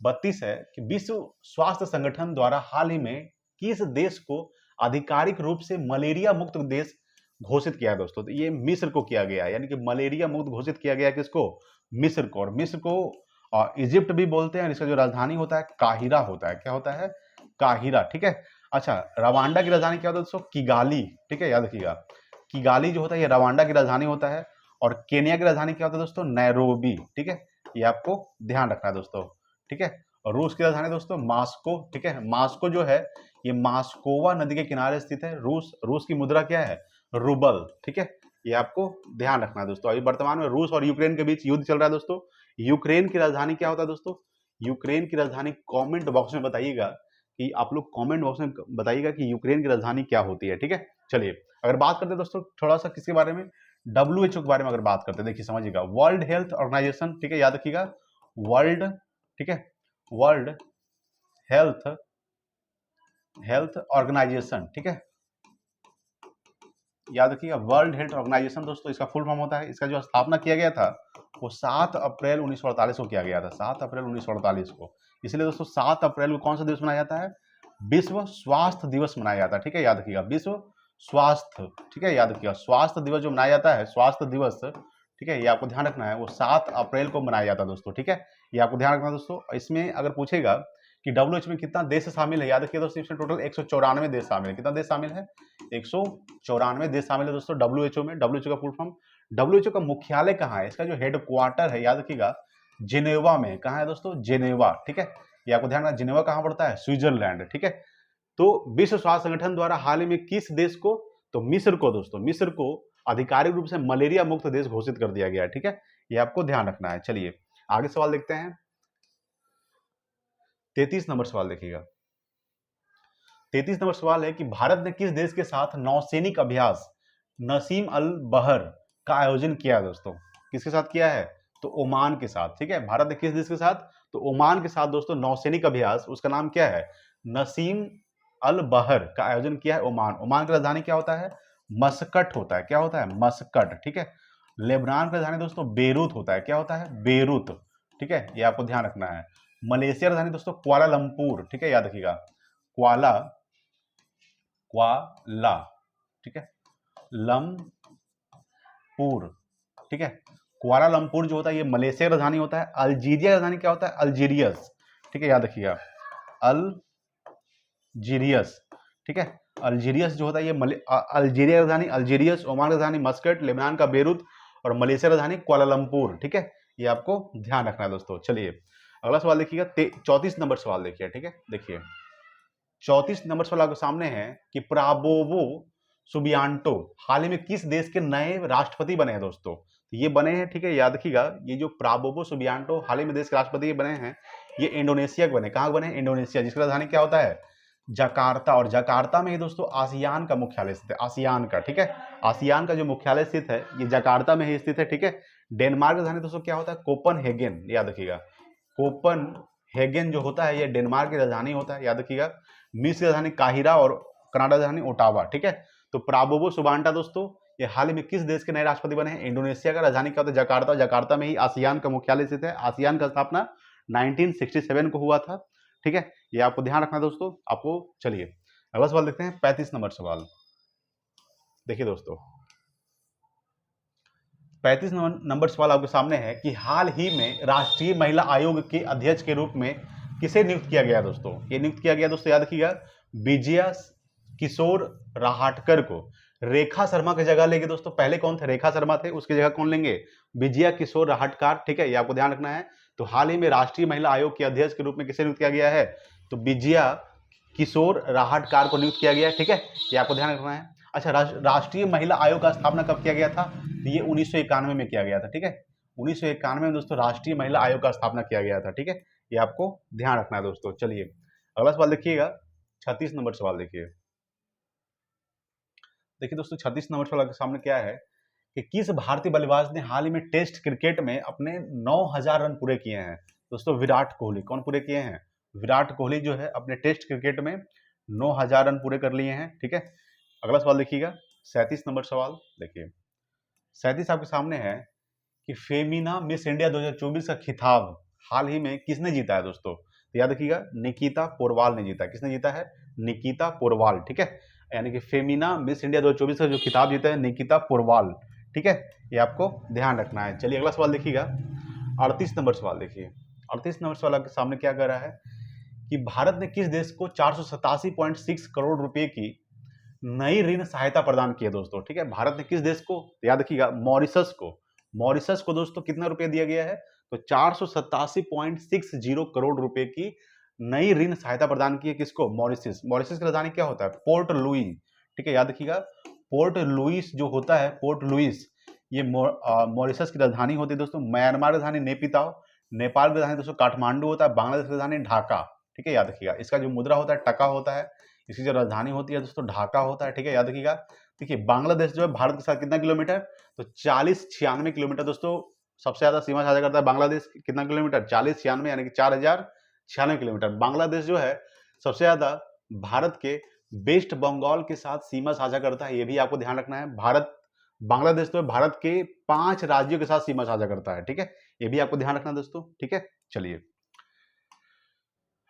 S1: 32 है कि विश्व स्वास्थ्य संगठन द्वारा हाल ही में किस देश को आधिकारिक रूप से मलेरिया मुक्त देश घोषित किया है दोस्तों? तो ये मिस्र को किया गया है, यानी कि मलेरिया मुक्त घोषित किया गया है किसको? मिस्र को। और मिस्र को इजिप्ट भी बोलते हैं। इसका जो राजधानी होता है काहिरा होता है। क्या होता है? काहिरा। ठीक है, अच्छा, रवांडा की राजधानी क्या होता है दोस्तों? किगाली। ठीक है, याद रखिएगा, किगाली जो होता है ये रवांडा की राजधानी होता है। और केनिया की राजधानी क्या होता है दोस्तों? नैरोबी। ठीक है, ये आपको ध्यान रखना है दोस्तों। ठीक है, और रूस की राजधानी दोस्तों मास्को। ठीक है, मास्को जो है ये मास्कोवा नदी के किनारे स्थित है। रूस की मुद्रा क्या है? रूबल। ठीक है, ये आपको ध्यान रखना है दोस्तों। अभी वर्तमान में रूस और यूक्रेन के बीच युद्ध चल रहा है दोस्तों। यूक्रेन की राजधानी क्या होता है दोस्तों? यूक्रेन की राजधानी कमेंट बॉक्स में बताइएगा, कि आप लोग कमेंट बॉक्स में बताइएगा कि यूक्रेन की राजधानी क्या होती है। ठीक है, चलिए अगर बात करते हैं दोस्तों थोड़ा सा किसके बारे में, WHO के बारे में अगर बात करते हैं, देखिए समझिएगा, वर्ल्ड हेल्थ ऑर्गेनाइजेशन, ठीक है, याद रखिएगा, वर्ल्ड, ठीक है, वर्ल्ड हेल्थ हेल्थ ऑर्गेनाइजेशन, ठीक है, याद रखिएगा, वर्ल्ड हेल्थ ऑर्गेनाइजेशन दोस्तों इसका फुल फॉर्म होता है, इसका जो स्थापना किया गया था वो 7 अप्रैल 1948 को किया गया था, 7 अप्रैल 1948 को। इसलिए दोस्तों 7 अप्रैल को कौन सा दिवस मनाया जाता है, विश्व स्वास्थ्य दिवस मनाया जाता है। ठीक है, याद रखिएगा, विश्व स्वास्थ्य, ठीक है, याद रखिएगा, स्वास्थ्य दिवस जो मनाया जाता है, स्वास्थ्य दिवस, ठीक है, ये आपको ध्यान रखना है, वो 7 अप्रैल को मनाया जाता है दोस्तों। ठीक है, ये आपको ध्यान रखना है दोस्तों। इसमें अगर पूछेगा कि WHO में कितना देश शामिल है, याद रखिए दोस्तों, इसमें टोटल 194 देश शामिल है। कितना देश शामिल है, 194 देश शामिल है दोस्तों WHO में। WHO का फुल फॉर्म, WHO का मुख्यालय कहाँ है, इसका जो हेड क्वार्टर है, याद रखिएगा, जिनेवा में। कहाँ है दोस्तों, जिनेवा। ठीक है, ये आपको ध्यान रखना, जिनेवा कहाँ पड़ता है, स्विट्जरलैंड। ठीक है, तो विश्व स्वास्थ्य संगठन द्वारा हाल ही में किस देश को, तो मिस्र को दोस्तों, मिस्र को आधिकारिक रूप से मलेरिया मुक्त देश घोषित कर दिया गया है। ठीक है, ये आपको ध्यान रखना है। चलिए आगे सवाल देखते हैं, 33 नंबर सवाल देखिएगा। 33 नंबर सवाल है कि भारत ने किस देश के साथ नौसैनिक अभ्यास नसीम अल बहर का आयोजन किया है दोस्तों, किसके साथ किया है, तो ओमान के साथ। ठीक है, भारत ने किस देश के साथ, तो ओमान के साथ दोस्तों नौसैनिक अभ्यास, उसका नाम क्या है, नसीम अल बहर का आयोजन किया है ओमान। ओमान की राजधानी क्या होता है, मस्कट होता है। क्या होता है, मस्कट। ठीक है, लेबनान की राजधानी दोस्तों बेरूत होता है। क्या होता है, बेरूत। ठीक है, ये आपको ध्यान रखना है। मलेशिया राजधानी दोस्तों कुआलालंपुर। ठीक है, याद रखिएगा, कुआला, क्वाला, ठीक है, लमपुर। ठीक है, कुआलालंपुर जो होता है ये मलेशिया का राजधानी होता है। अल्जीरिया का राजधानी क्या होता है, अल्जीरियस। ठीक है, याद रखिएगा, अल्जीरियस। ठीक है, अल्जीरियस जो होता है ये अल्जीरिया का राजधानी अल्जीरियस, ओमान का राजधानी मस्कट, लेबनान का बेरूत, और मलेशिया का राजधानी कुआलालंपुर। ठीक है, ये आपको ध्यान रखना है दोस्तों। चलिए अगला सवाल देखिएगा, 34 नंबर सवाल देखिए। ठीक है, देखिए 34 नंबर सवाल आपके सामने है कि प्राबोवो सुबियांटो हाल ही में किस देश के नए राष्ट्रपति बने हैं दोस्तों, तो ये बने हैं, ठीक है, याद रखिएगा, ये जो प्राबोवो सुबियांटो हाल ही में देश के राष्ट्रपति बने हैं, ये इंडोनेशिया के बने। कहाँ बने, इंडोनेशिया, जिसकी राजधानी क्या होता है, जकार्ता। और जकार्ता में ही दोस्तों आसियान का मुख्यालय स्थित है, आसियान का। ठीक है, आसियान का जो मुख्यालय स्थित है ये जकार्ता में ही स्थित है। ठीक है, डेनमार्क की राजधानी दोस्तों क्या होता है, कोपनहेगन। याद रखिएगा, कोपनहेगन जो होता है ये डेनमार्क की राजधानी होता है। याद रखिएगा, मिस्र की राजधानी काहिरा और कनाडा की राजधानी ओटावा। ठीक है, तो प्राबोवो सुबांटा दोस्तों ये हाल ही में किस देश के नए राष्ट्रपति बने हैं, इंडोनेशिया का। राजधानी क्या होता है, जकार्ता। जकार्ता में ही आसियान का मुख्यालय स्थित है। आसियान का स्थापना 1967 को हुआ था। ठीक है, ये आपको ध्यान रखना है दोस्तों आपको। चलिए अगला सवाल देखते हैं, 35 नंबर सवाल देखिए दोस्तों। 35 नंबर सवाल आपके सामने है कि हाल ही में राष्ट्रीय महिला आयोग के अध्यक्ष के रूप में किसे नियुक्त किया गया दोस्तों, ये नियुक्त किया गया दोस्तों, याद रखिएगा, विजया किशोर राहटकर को। रेखा शर्मा की जगह लेंगे दोस्तों, पहले कौन थे, रेखा शर्मा थे, उसकी जगह कौन लेंगे, विजया किशोर राहटकर। ठीक है, ये आपको ध्यान रखना है। तो हाल ही में राष्ट्रीय महिला आयोग के अध्यक्ष के रूप में किसे नियुक्त किया गया है, तो विजया किशोर राहटकर को नियुक्त किया गया है। ठीक है, ये आपको ध्यान रखना है। अच्छा, राष्ट्रीय महिला आयोग का स्थापना कब किया गया था, तो ये 1991 में किया गया था। ठीक है, 1991 में दोस्तों राष्ट्रीय महिला आयोग का स्थापना किया गया था। ठीक है, ये आपको ध्यान रखना है दोस्तों। चलिए अगला सवाल देखिएगा, 36 नंबर सवाल देखिए। देखिए दोस्तों 36 नंबर सवाल के सामने क्या है कि किस भारतीय बल्लेबाज ने हाल ही में टेस्ट क्रिकेट में अपने 9000 रन पूरे किए हैं दोस्तों, विराट कोहली। कौन पूरे किए हैं, विराट कोहली जो है अपने टेस्ट क्रिकेट में 9000 रन पूरे कर लिए हैं। ठीक है, अगला सवाल देखिएगा, 37 नंबर सवाल देखिए। 37 आपके सामने है कि फेमिना मिस इंडिया 2024 का खिताब हाल ही में किसने जीता है दोस्तों, तो याद रखिएगा, निकिता पोरवाल ने जीता है। किसने जीता है, निकिता पोरवाल। ठीक है, यानी कि फेमिना मिस इंडिया 2024 का जो खिताब जीता है निकिता पोरवाल। ठीक है, ये आपको ध्यान रखना है। चलिए अगला सवाल देखिएगा, 38 नंबर सवाल देखिए। 38 नंबर सवाल आपके सामने क्या कह रहा है कि भारत ने किस देश को 487.6 करोड़ रुपए की नई ऋण सहायता प्रदान की है दोस्तों। ठीक है, भारत ने किस देश को, याद रखिएगा, मॉरिशस को। मॉरिशस को दोस्तों कितना रुपए दिया गया है, तो 487.60 करोड़ रुपए की नई ऋण सहायता प्रदान की है। किसको, मॉरिशस। मॉरिशस की राजधानी क्या होता है, पोर्ट लुई। ठीक है, याद रखिएगा, पोर्ट लुइस जो होता है, पोर्ट लुइस, ये मॉरिशस की राजधानी होती है दोस्तों। म्यांमार राजधानी नेपिताओ, नेपाल की राजधानी दोस्तों काठमांडू होता है, बांग्लादेश की राजधानी ढाका, ठीक है, याद रखिएगा। इसका जो मुद्रा होता है टका होता है, इसकी जो राजधानी होती है दोस्तों ढाका होता है, ठीक है, याद रखिएगा। देखिए बांग्लादेश जो है भारत के साथ कितना किलोमीटर, तो 4096 किलोमीटर दोस्तों सबसे ज्यादा सीमा साझा करता है बांग्लादेश। कितना किलोमीटर, 4096 यानी कि 4096 किलोमीटर। बांग्लादेश जो है सबसे ज्यादा भारत के वेस्ट बंगाल के साथ सीमा साझा करता है, ये भी आपको ध्यान रखना है। बांग्लादेश तो भारत के 5 राज्यों के साथ सीमा साझा करता है, ठीक है, ये भी आपको ध्यान रखना दोस्तों, ठीक है। चलिए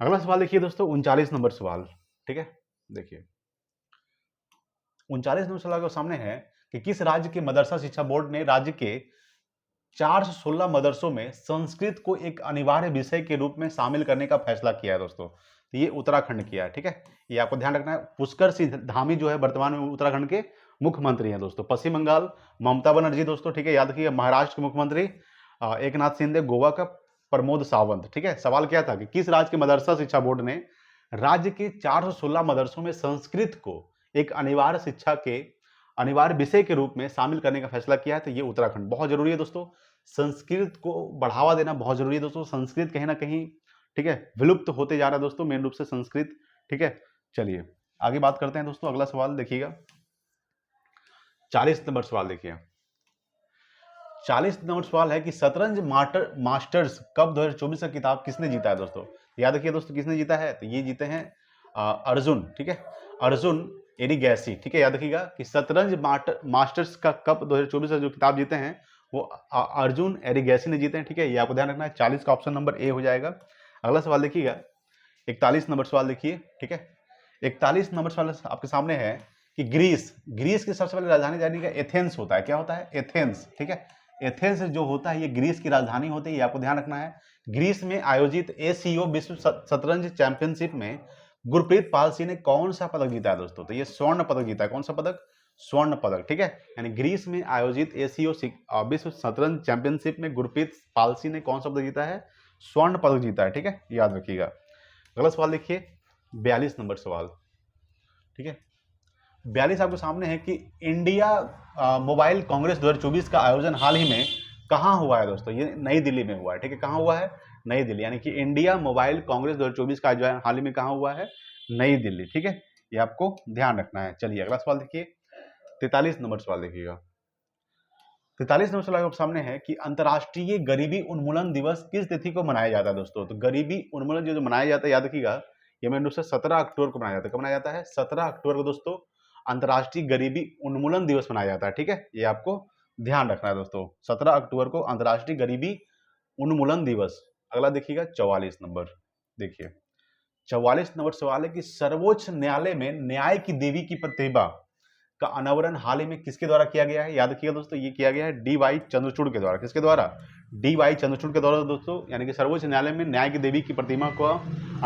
S1: अगला सवाल देखिए दोस्तों, 39 नंबर सवाल, ठीक है। देखिए 39 नंबर सवाल के सामने है कि किस राज्य के मदरसा शिक्षा बोर्ड ने राज्य के 416 मदरसों में संस्कृत को एक अनिवार्य विषय के रूप में शामिल करने का फैसला किया है दोस्तों। तो ये उत्तराखंड किया है, ठीक है, ये आपको ध्यान रखना है। पुष्कर सिंह धामी जो है वर्तमान में उत्तराखंड के मुख्यमंत्री हैं दोस्तों। पश्चिम बंगाल ममता बनर्जी दोस्तों, ठीक है, याद रखिए। महाराष्ट्र के मुख्यमंत्री एक नाथ शिंदे, गोवा का प्रमोद सावंत, ठीक है। सवाल क्या था कि किस राज्य के मदरसा शिक्षा बोर्ड ने राज्य के 416 मदरसों में संस्कृत को एक अनिवार्य विषय के रूप में शामिल करने का फैसला किया है। तो ये उत्तराखंड, बहुत जरूरी है दोस्तों, संस्कृत को बढ़ावा देना बहुत जरूरी है दोस्तों। संस्कृत कहीं ना कहीं, ठीक है, विलुप्त होते जा रहा है दोस्तों, मेन रूप से संस्कृत, ठीक है। चलिए आगे बात करते हैं दोस्तों, अगला सवाल देखिएगा, 40 नंबर सवाल देखिए। 40 नंबर सवाल है कि शतरंज मास्टर्स कप 2024 का किताब किसने जीता है दोस्तों। याद रखिए दोस्तों, किसने जीता है, तो ये जीते हैं अर्जुन, ठीक है, अर्जुन एरिगैसी, ठीक है, याद रखिएगा कि शतरंज मास्टर्स का कप 2024 का जो किताब जीते हैं वो अर्जुन एरिगैसी ने जीते हैं, ठीक है, ये आपको ध्यान रखना है। 40 का ऑप्शन नंबर ए हो जाएगा। अगला सवाल देखिएगा, 41 नंबर सवाल देखिए, ठीक है। 41 नंबर सवाल आपके सामने है कि ग्रीस की सबसे पहले राजधानी यानी कि एथेंस होता है। क्या होता है, एथेंस, ठीक है। एथेंस जो होता है ये ग्रीस की राजधानी होती है, ये आपको ध्यान रखना है। ग्रीस में आयोजित एसीओ विश्व शतरंज चैंपियनशिप में गुरप्रीत पाल सिंह ने कौन सा पदक जीता है दोस्तों, तो ये स्वर्ण पदक जीता है। कौन सा पदक, स्वर्ण पदक, ठीक है। यानी ग्रीस में आयोजित एसीओ विश्व शतरंज चैंपियनशिप में गुरप्रीत पाल सिंह ने कौन सा पदक जीता है, स्वर्ण पदक जीता है, ठीक है, याद रखिएगा। अगला सवाल देखिए, 42 नंबर सवाल, ठीक है। 42 आपके सामने है कि इंडिया मोबाइल कांग्रेस 2024 का आयोजन हाल ही में कहाँ हुआ है दोस्तों। ये नई दिल्ली में हुआ है, ठीक है, कहाँ हुआ है, नई दिल्ली। यानी कि इंडिया मोबाइल कांग्रेस 2024 का आयोजन हाल ही में कहाँ हुआ है, नई दिल्ली, ठीक है, ये आपको ध्यान रखना है। चलिए अगला सवाल देखिए, 43 नंबर सवाल देखिएगा। 43 नंबर सवाल आपके सामने है कि अंतर्राष्ट्रीय गरीबी उन्मूलन दिवस किस तिथि को मनाया जाता है दोस्तों। तो गरीबी उन्मूलन जो मनाया जाता है, याद रखिएगा, ये मेन रूप से 17 अक्टूबर को मनाया जाता है। कब मनाया जाता है, 17 अक्टूबर को दोस्तों अंतर्राष्ट्रीय गरीबी उन्मूलन दिवस मनाया जाता है, ठीक है, ये आपको ध्यान रखना है दोस्तों। 17 अक्टूबर को अंतर्राष्ट्रीय गरीबी उन्मूलन दिवस। अगला देखिएगा 44 नंबर, देखिए 44 नंबर सवाल है कि सर्वोच्च न्यायालय में न्याय की देवी की प्रतिभा का अनावरण हाल ही में किसके द्वारा किया गया है। याद रखिएगा दोस्तों, ये किया गया है डी.वाई. चंद्रचूड़ के द्वारा। किसके द्वारा, डी.वाई. चंद्रचूड़ के द्वारा दोस्तों। यानी कि सर्वोच्च न्यायालय में न्याय की देवी की प्रतिमा का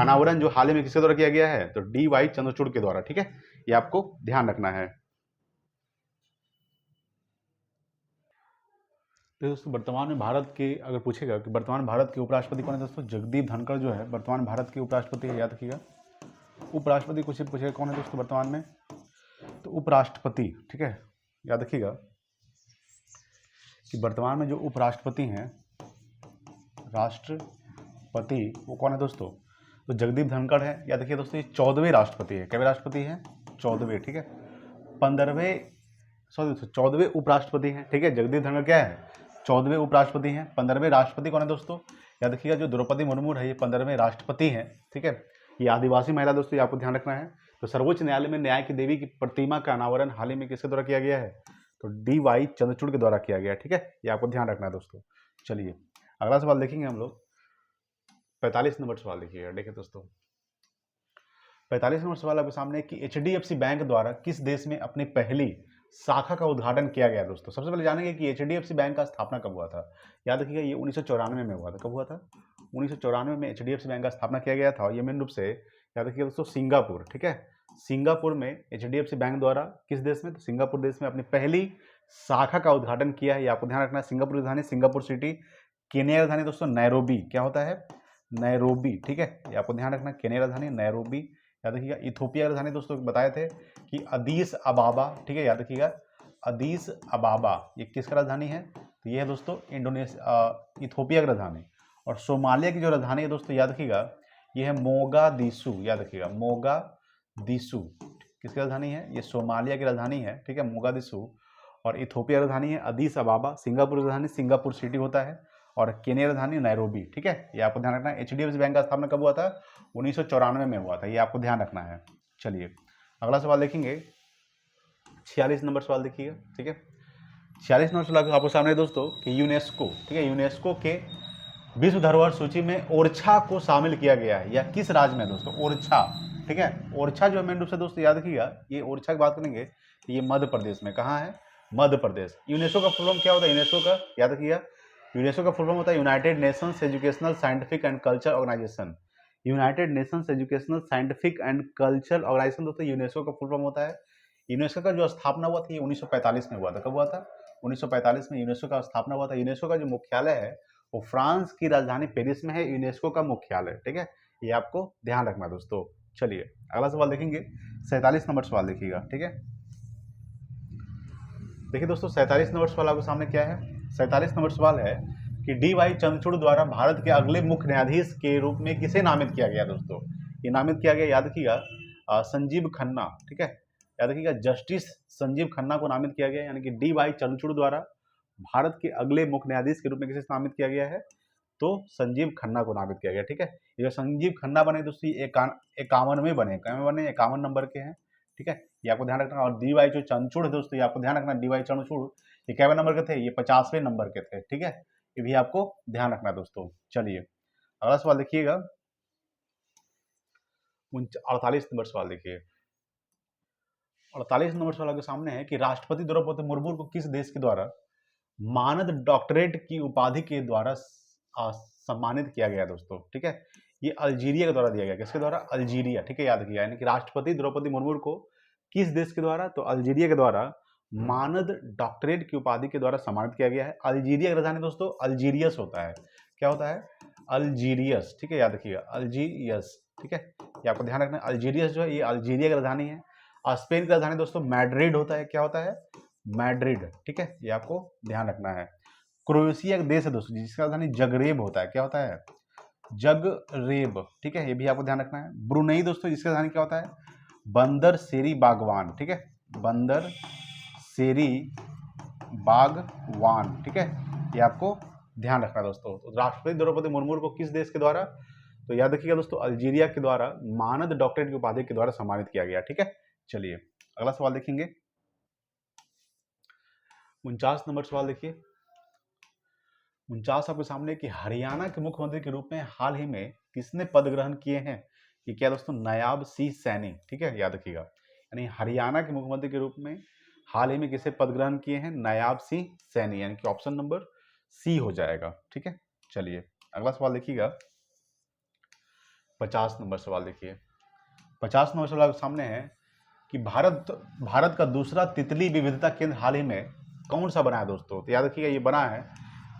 S1: अनावरण जो हाल ही में किसके द्वारा किया गया है, तो डी.वाई. चंद्रचूड़ के द्वारा, ठीक है, ये आपको ध्यान रखना है। तो दोस्तों वर्तमान में भारत के, अगर पूछेगा कि वर्तमान भारत के उपराष्ट्रपति कौन है दोस्तों, जगदीप धनखड़ जो है वर्तमान भारत के उपराष्ट्रपति है, याद रखिएगा। उपराष्ट्रपति कुछ पूछेगा कौन है दोस्तों वर्तमान में, तो उपराष्ट्रपति, ठीक है, याद रखिएगा कि वर्तमान में जो उपराष्ट्रपति हैं, राष्ट्रपति, वो कौन है दोस्तों, तो जगदीप धनखड़ है। याद रखिए दोस्तों, ये 14वें राष्ट्रपति है। कितने राष्ट्रपति हैं, 14वें, ठीक है। 14वें उपराष्ट्रपति हैं, ठीक है। जगदीप धनखड़ क्या है, 14वें उपराष्ट्रपति हैं। 15वें राष्ट्रपति कौन है दोस्तों, याद रखिएगा जो द्रौपदी मुर्मू है, ये 15वें राष्ट्रपति हैं, ठीक है। ये आदिवासी महिला दोस्तों, ये आपको ध्यान रखना है। तो सर्वोच्च न्यायालय में न्याय की देवी की प्रतिमा का अनावरण हाल ही में किसके द्वारा किया गया है, तो डी.वाई. चंद्रचूड़ के द्वारा किया गया, ठीक है, ये आपको ध्यान रखना है दोस्तों। चलिए अगला सवाल देखेंगे हम लोग, 45 नंबर सवाल देखिएगा। देखिए दोस्तों 45 नंबर सवाल आपके सामने कि एचडीएफसी बैंक द्वारा किस देश में अपनी पहली शाखा का उद्घाटन किया गया दोस्तों। सबसे पहले जानेंगे कि एचडीएफसी बैंक का स्थापना कब हुआ था। याद रखिएगा ये 1994 में हुआ था। कब हुआ था, 1994 में एचडीएफसी बैंक का स्थापना किया गया था। ये मेन रूप से याद रखिएगा दोस्तों सिंगापुर, ठीक है, सिंगापुर में एचडीएफसी बैंक द्वारा किस देश में, तो सिंगापुर देश में अपनी पहली शाखा का उद्घाटन किया है। ये आपको ध्यान रखना है। सिंगापुर राजधानी सिंगापुर सिटी, केन्या राजधानी दोस्तों नैरोबी, क्या होता है, नैरोबी, ठीक है, ये आपको ध्यान रखना। केन्या राजधानी नैरोबी। याद रखिएगा इथोपिया राजधानी दोस्तों बताए थे कि अदीस अबाबा, ठीक है, याद रखिएगा अदीस अबाबा, ये किसका राजधानी है, तो ये है दोस्तों इथोपिया की राजधानी। और सोमालिया की जो राजधानी है दोस्तों याद रखिएगा, ये है मोगादिशु, याद रखिएगा मोगादिशु किसकी राजधानी है, ये सोमालिया की राजधानी है, ठीक है, मोगादिशु। और इथोपिया राजधानी है अदीस अबाबा, सिंगापुर राजधानी सिंगापुर सिटी होता है, और केन्या राजधानी नैरोबी, ठीक है, ये आपको ध्यान रखना है। एचडीएफसी बैंक का स्थापना कब हुआ था, 1994 में हुआ था, ये आपको ध्यान रखना है। चलिए अगला सवाल देखेंगे, 46 नंबर सवाल देखिएगा, ठीक है। 46 नंबर सवाल आपको सामने दोस्तों कि यूनेस्को, ठीक है, यूनेस्को के विश्व धरोहर सूची में ओरछा को शामिल किया गया है, या किस राज्य में दोस्तों, ओरछा, ठीक है। ओरछा जो मेन रूप से दोस्तों याद रखिएगा, ये ओरछा की बात करेंगे ये मध्य प्रदेश में, कहाँ है, मध्य प्रदेश। यूनेस्को का फुल फॉर्म क्या होता है, यूनेस्को का याद रखिएगा, यूनेस्को का फुल फॉर्म होता है United Nations Educational Scientific and Culture Organization. United Nations Educational Scientific and Culture Organization दोस्तों यूनेस्को का फुल फॉर्म होता है। यूनेस्को का जो स्थापना हुआ था ये 1945 में हुआ था, कब हुआ था, 1945 में यूनेस्को का स्थापना हुआ था। यूनेस्को का जो मुख्यालय है वो फ्रांस की राजधानी पेरिस में है, यूनेस्को का मुख्यालय, ठीक है, ये आपको ध्यान रखना है दोस्तों। चलिए अगला सवाल देखेंगे, 47 नंबर सवाल देखिएगा, ठीक है। देखिए दोस्तों 47 नंबर सवाल आपके सामने क्या है, 47 नंबर सवाल है कि डी.वाई. चंद्रचूड़ द्वारा भारत के अगले मुख्य न्यायाधीश के रूप में किसे नामित किया गया दोस्तों, ये नामित किया गया, याद रखिएगा संजीव खन्ना, ठीक है, याद रखिएगा जस्टिस संजीव खन्ना को नामित किया गया, यानी कि डी.वाई. चंद्रचूड़ द्वारा भारत के अगले मुख्य न्यायाधीश के रूप में किसे नामित किया गया है, तो संजीव खन्ना को नामित किया गया, ठीक है। ये जो संजीव खन्ना बने दोस्तों 51 में बने, 51 नंबर के हैं, ठीक है, ये आपको ध्यान रखना। और डी.वाई. जो चंद्रचूड़ है दोस्तों, ये आपको ध्यान रखना, डी.वाई. चंद्रचूड़ ये 51 नंबर के थे, ये 50वें नंबर के थे, ठीक है, ये भी आपको ध्यान रखना दोस्तों। चलिए अगला सवाल देखिएगा, 48 नंबर सवाल देखिए। 48 नंबर सवाल के सामने है कि राष्ट्रपति द्रौपदी मुर्मू को किस देश के द्वारा मानद डॉक्टरेट की उपाधि के द्वारा सम्मानित किया गया दोस्तों, ठीक है, ये अल्जीरिया के द्वारा दिया गया, किसके द्वारा, अल्जीरिया, ठीक है, याद किया, यानी कि राष्ट्रपति द्रौपदी मुर्मू को किस देश के द्वारा, तो अल्जीरिया के द्वारा मानद डॉक्टरेट की उपाधि के द्वारा सम्मानित किया गया है। अल्जीरिया की राजधानी दोस्तों अल्जीरियस होता है, क्या होता है, अल्जीरियस, ठीक है, याद रखिएगा अल्जीरियस, ठीक है, ये आपको ध्यान रखना है। अल्जीरियस जो है ये अल्जीरिया की राजधानी है। और स्पेन की राजधानी दोस्तों मैड्रिड होता है, क्या होता है, मैड्रिड, ठीक है, ये आपको ध्यान रखना है। क्रोएशिया का देश है दोस्तों जिसका राजधानी जगरेब होता है, क्या होता है, जगरेब, ठीक है, ये भी आपको ध्यान रखना है। ब्रुनई दोस्तों जिसका राजधानी क्या होता है, बंदर सेरी बागवान, ठीक है, बंदर सेरी बागवान, ठीक है, ये आपको ध्यान रखना दोस्तों। तो राष्ट्रपति द्रौपदी मुर्मू को किस देश के द्वारा, तो याद रखिएगा दोस्तों अल्जीरिया के द्वारा मानद डॉक्टरेट की उपाधि के द्वारा सम्मानित किया गया, ठीक है। चलिए अगला सवाल देखेंगे, 49 नंबर सवाल देखिए। 49 आपके सामने कि हरियाणा के मुख्यमंत्री के रूप में हाल ही में किसने पद ग्रहण किए हैं, ये क्या दोस्तों, नायाब सिंह सैनी, ठीक है, याद रखिएगा, यानी हरियाणा के मुख्यमंत्री के रूप में हाल ही में किसे पद ग्रहण किए हैं, नायाब सिंह सैनी, यानी कि ऑप्शन नंबर सी हो जाएगा, ठीक है। चलिए अगला सवाल देखिएगा, 50 नंबर सवाल देखिए। 50 नंबर सवाल आपके सामने है कि भारत का दूसरा तितली विविधता केंद्र हाल ही में कौन सा बना है दोस्तों, तो याद रखिएगा ये बना है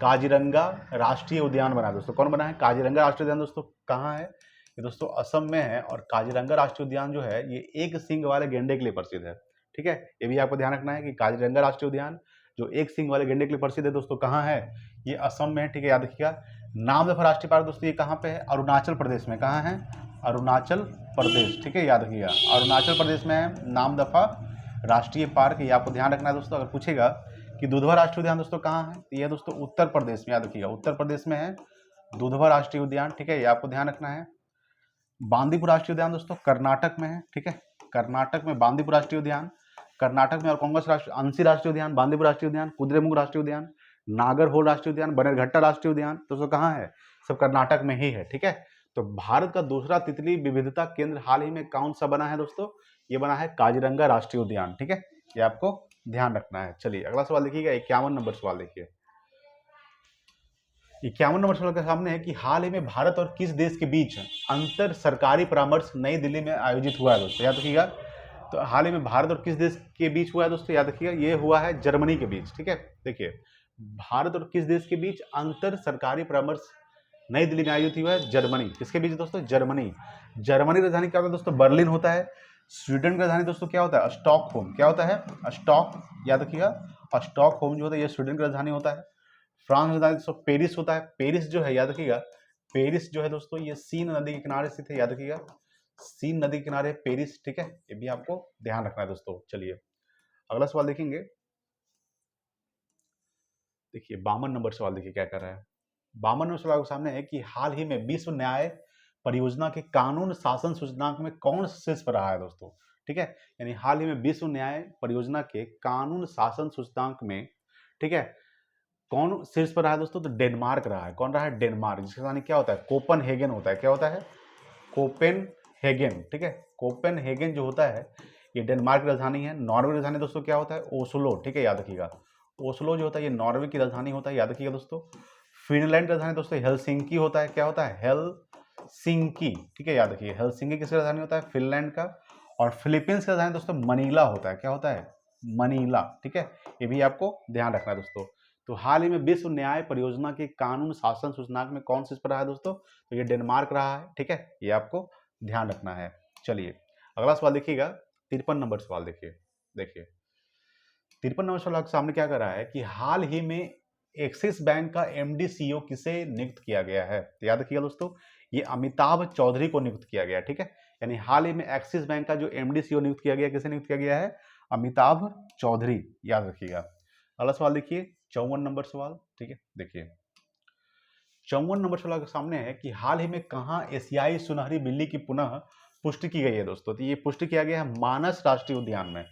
S1: काजीरंगा राष्ट्रीय उद्यान बना है दोस्तों। कौन बना है, काजीरंगा राष्ट्रीय उद्यान दोस्तों कहाँ है, ये दोस्तों असम में है। और काजीरंगा राष्ट्रीय उद्यान जो है ये एक सींग वाले गेंडे के लिए प्रसिद्ध है, ठीक है, ये भी आपको ध्यान रखना है कि काजीरंगा राष्ट्रीय उद्यान जो एक सींग वाले गेंडे के लिए प्रसिद्ध है दोस्तों कहाँ है, ये असम में है, ठीक है, याद रखिएगा। नामदफा राष्ट्रीय पार्क दोस्तों ये कहाँ पे है, अरुणाचल प्रदेश में, कहाँ है, अरुणाचल प्रदेश, ठीक है, याद रखिएगा अरुणाचल प्रदेश में है नामदफा राष्ट्रीय पार्क, ये आपको ध्यान रखना है दोस्तों। अगर पूछेगा कि दुधवा राष्ट्रीय उद्यान दोस्तों कहाँ है, तो यह दोस्तों उत्तर प्रदेश में, याद रखिएगा उत्तर प्रदेश में है दुधवा राष्ट्रीय उद्यान, ठीक है, ये आपको ध्यान रखना है। बांदीपुर राष्ट्रीय उद्यान दोस्तों कर्नाटक में है, ठीक है, कर्नाटक में बांदीपुर राष्ट्रीय उद्यान, कर्नाटक में। और कांग्रेस राष्ट्रीय अंशी राष्ट्रीय उद्यान, बांदीपुर राष्ट्रीय उद्यान, कुद्रेमुख राष्ट्रीय उद्यान, नागरहोल राष्ट्रीय उद्यान, बनेरघट्टा राष्ट्रीय उद्यान दोस्तों कहाँ है, सब कर्नाटक में ही है, ठीक है। तो भारत का दूसरा तितली विविधता केंद्र हाल ही में कौन सा बना है दोस्तों, ये बना है काजीरंगा राष्ट्रीय उद्यान, ठीक है, ये आपको ध्यान रखना है। चलिए अगला सवाल देखिएगा, 51 नंबर सवाल देखिए। 51 नंबर सवाल के सामने है कि हाल ही में भारत और किस देश के बीच अंतर सरकारी परामर्श नई दिल्ली में आयोजित हुआ है दोस्तों, याद रखिएगा। तो हाल ही में भारत और किस देश के बीच हुआ है दोस्तों, याद रखिएगा ये हुआ है जर्मनी के बीच, ठीक है। देखिए भारत और किस देश के बीच अंतर सरकारी परामर्श नई दिल्ली में आयोजित हुआ है, जर्मनी, किसके बीच दोस्तों, जर्मनी। जर्मनी राजधानी क्या होता है दोस्तों, बर्लिन होता है। स्वीडन का राजधानी दोस्तों क्या होता है, स्टॉकहोम, क्या होता है, स्टॉक, याद रखिएगा स्टॉकहोम जो होता है ये स्वीडन की राजधानी होता है। फ्रांस की राजधानी दोस्तों पेरिस होता है। पेरिस जो है याद रखिएगा, पेरिस जो है दोस्तों ये सीन नदी के किनारे स्थित है, याद रखिएगा सीन नदी के किनारे पेरिस, ठीक है, ये भी आपको ध्यान रखना है दोस्तों। चलिए अगला सवाल देखेंगे। देखिए 52 नंबर सवाल देखिए क्या कर रहा है। 52 नंबर सवाल के सामने है कि हाल ही में विश्व न्याय परियोजना के कानून शासन सूचकांक में कौन शीर्ष पर रहा है दोस्तों, ठीक है, यानी हाल ही में विश्व न्याय परियोजना के कानून शासन सूचकांक में, ठीक है, कौन शीर्ष पर रहा है दोस्तों, तो डेनमार्क रहा है। कौन रहा है, डेनमार्क, जिसका यानी क्या होता है, कोपनहेगन होता है। क्या होता है, कोपेनहेगन, ठीक है, कोपेनहेगन जो होता है ये डेनमार्क की राजधानी है। नॉर्वे की राजधानी दोस्तों क्या होता है, ओस्लो, ठीक है, याद रखिएगा ओस्लो जो होता है ये नॉर्वे की राजधानी होता है, याद रखिएगा दोस्तों। फिनलैंड की राजधानी दोस्तों हेलसिंकी होता है। क्या होता है, हेलसिंकी, ठीक है, याद रखिए हेलसिंकी किसकी राजधानी होता है, फिनलैंड का। और फिलीपींस की राजधानी दोस्तों मनीला होता है। क्या होता है, मनीला, ठीक है, ये भी आपको ध्यान रखना है दोस्तों। तो हाल ही में विश्व न्याय परियोजना के कानून शासन सूचकांक में कौन शीर्ष पर रहा है दोस्तों, तो ये डेनमार्क रहा है, ठीक है, ये आपको ध्यान रखना है। चलिए अगला सवाल देखिएगा, 53 नंबर सवाल देखिए। देखिए 53 नंबर सवाल आपके सामने क्या कर रहा है कि हाल ही में एक्सिस बैंक का एमडी सीईओ किसे नियुक्त किया गया है, तो याद रखिएगा दोस्तों ये अमिताभ चौधरी को नियुक्त किया गया, ठीक है, यानी हाल ही में एक्सिस बैंक का जो एमडी सीईओ नियुक्त किया गया, किसे नियुक्त किया गया है, अमिताभ चौधरी, याद रखिएगा। अगला सवाल देखिए 54 नंबर सवाल, ठीक है, देखिए 54 नंबर सवाल के सामने है कि हाल ही में कहाँ एशियाई सुनहरी बिल्ली की पुनः पुष्टि की गई है दोस्तों, तो ये पुष्टि किया गया है मानस राष्ट्रीय उद्यान में,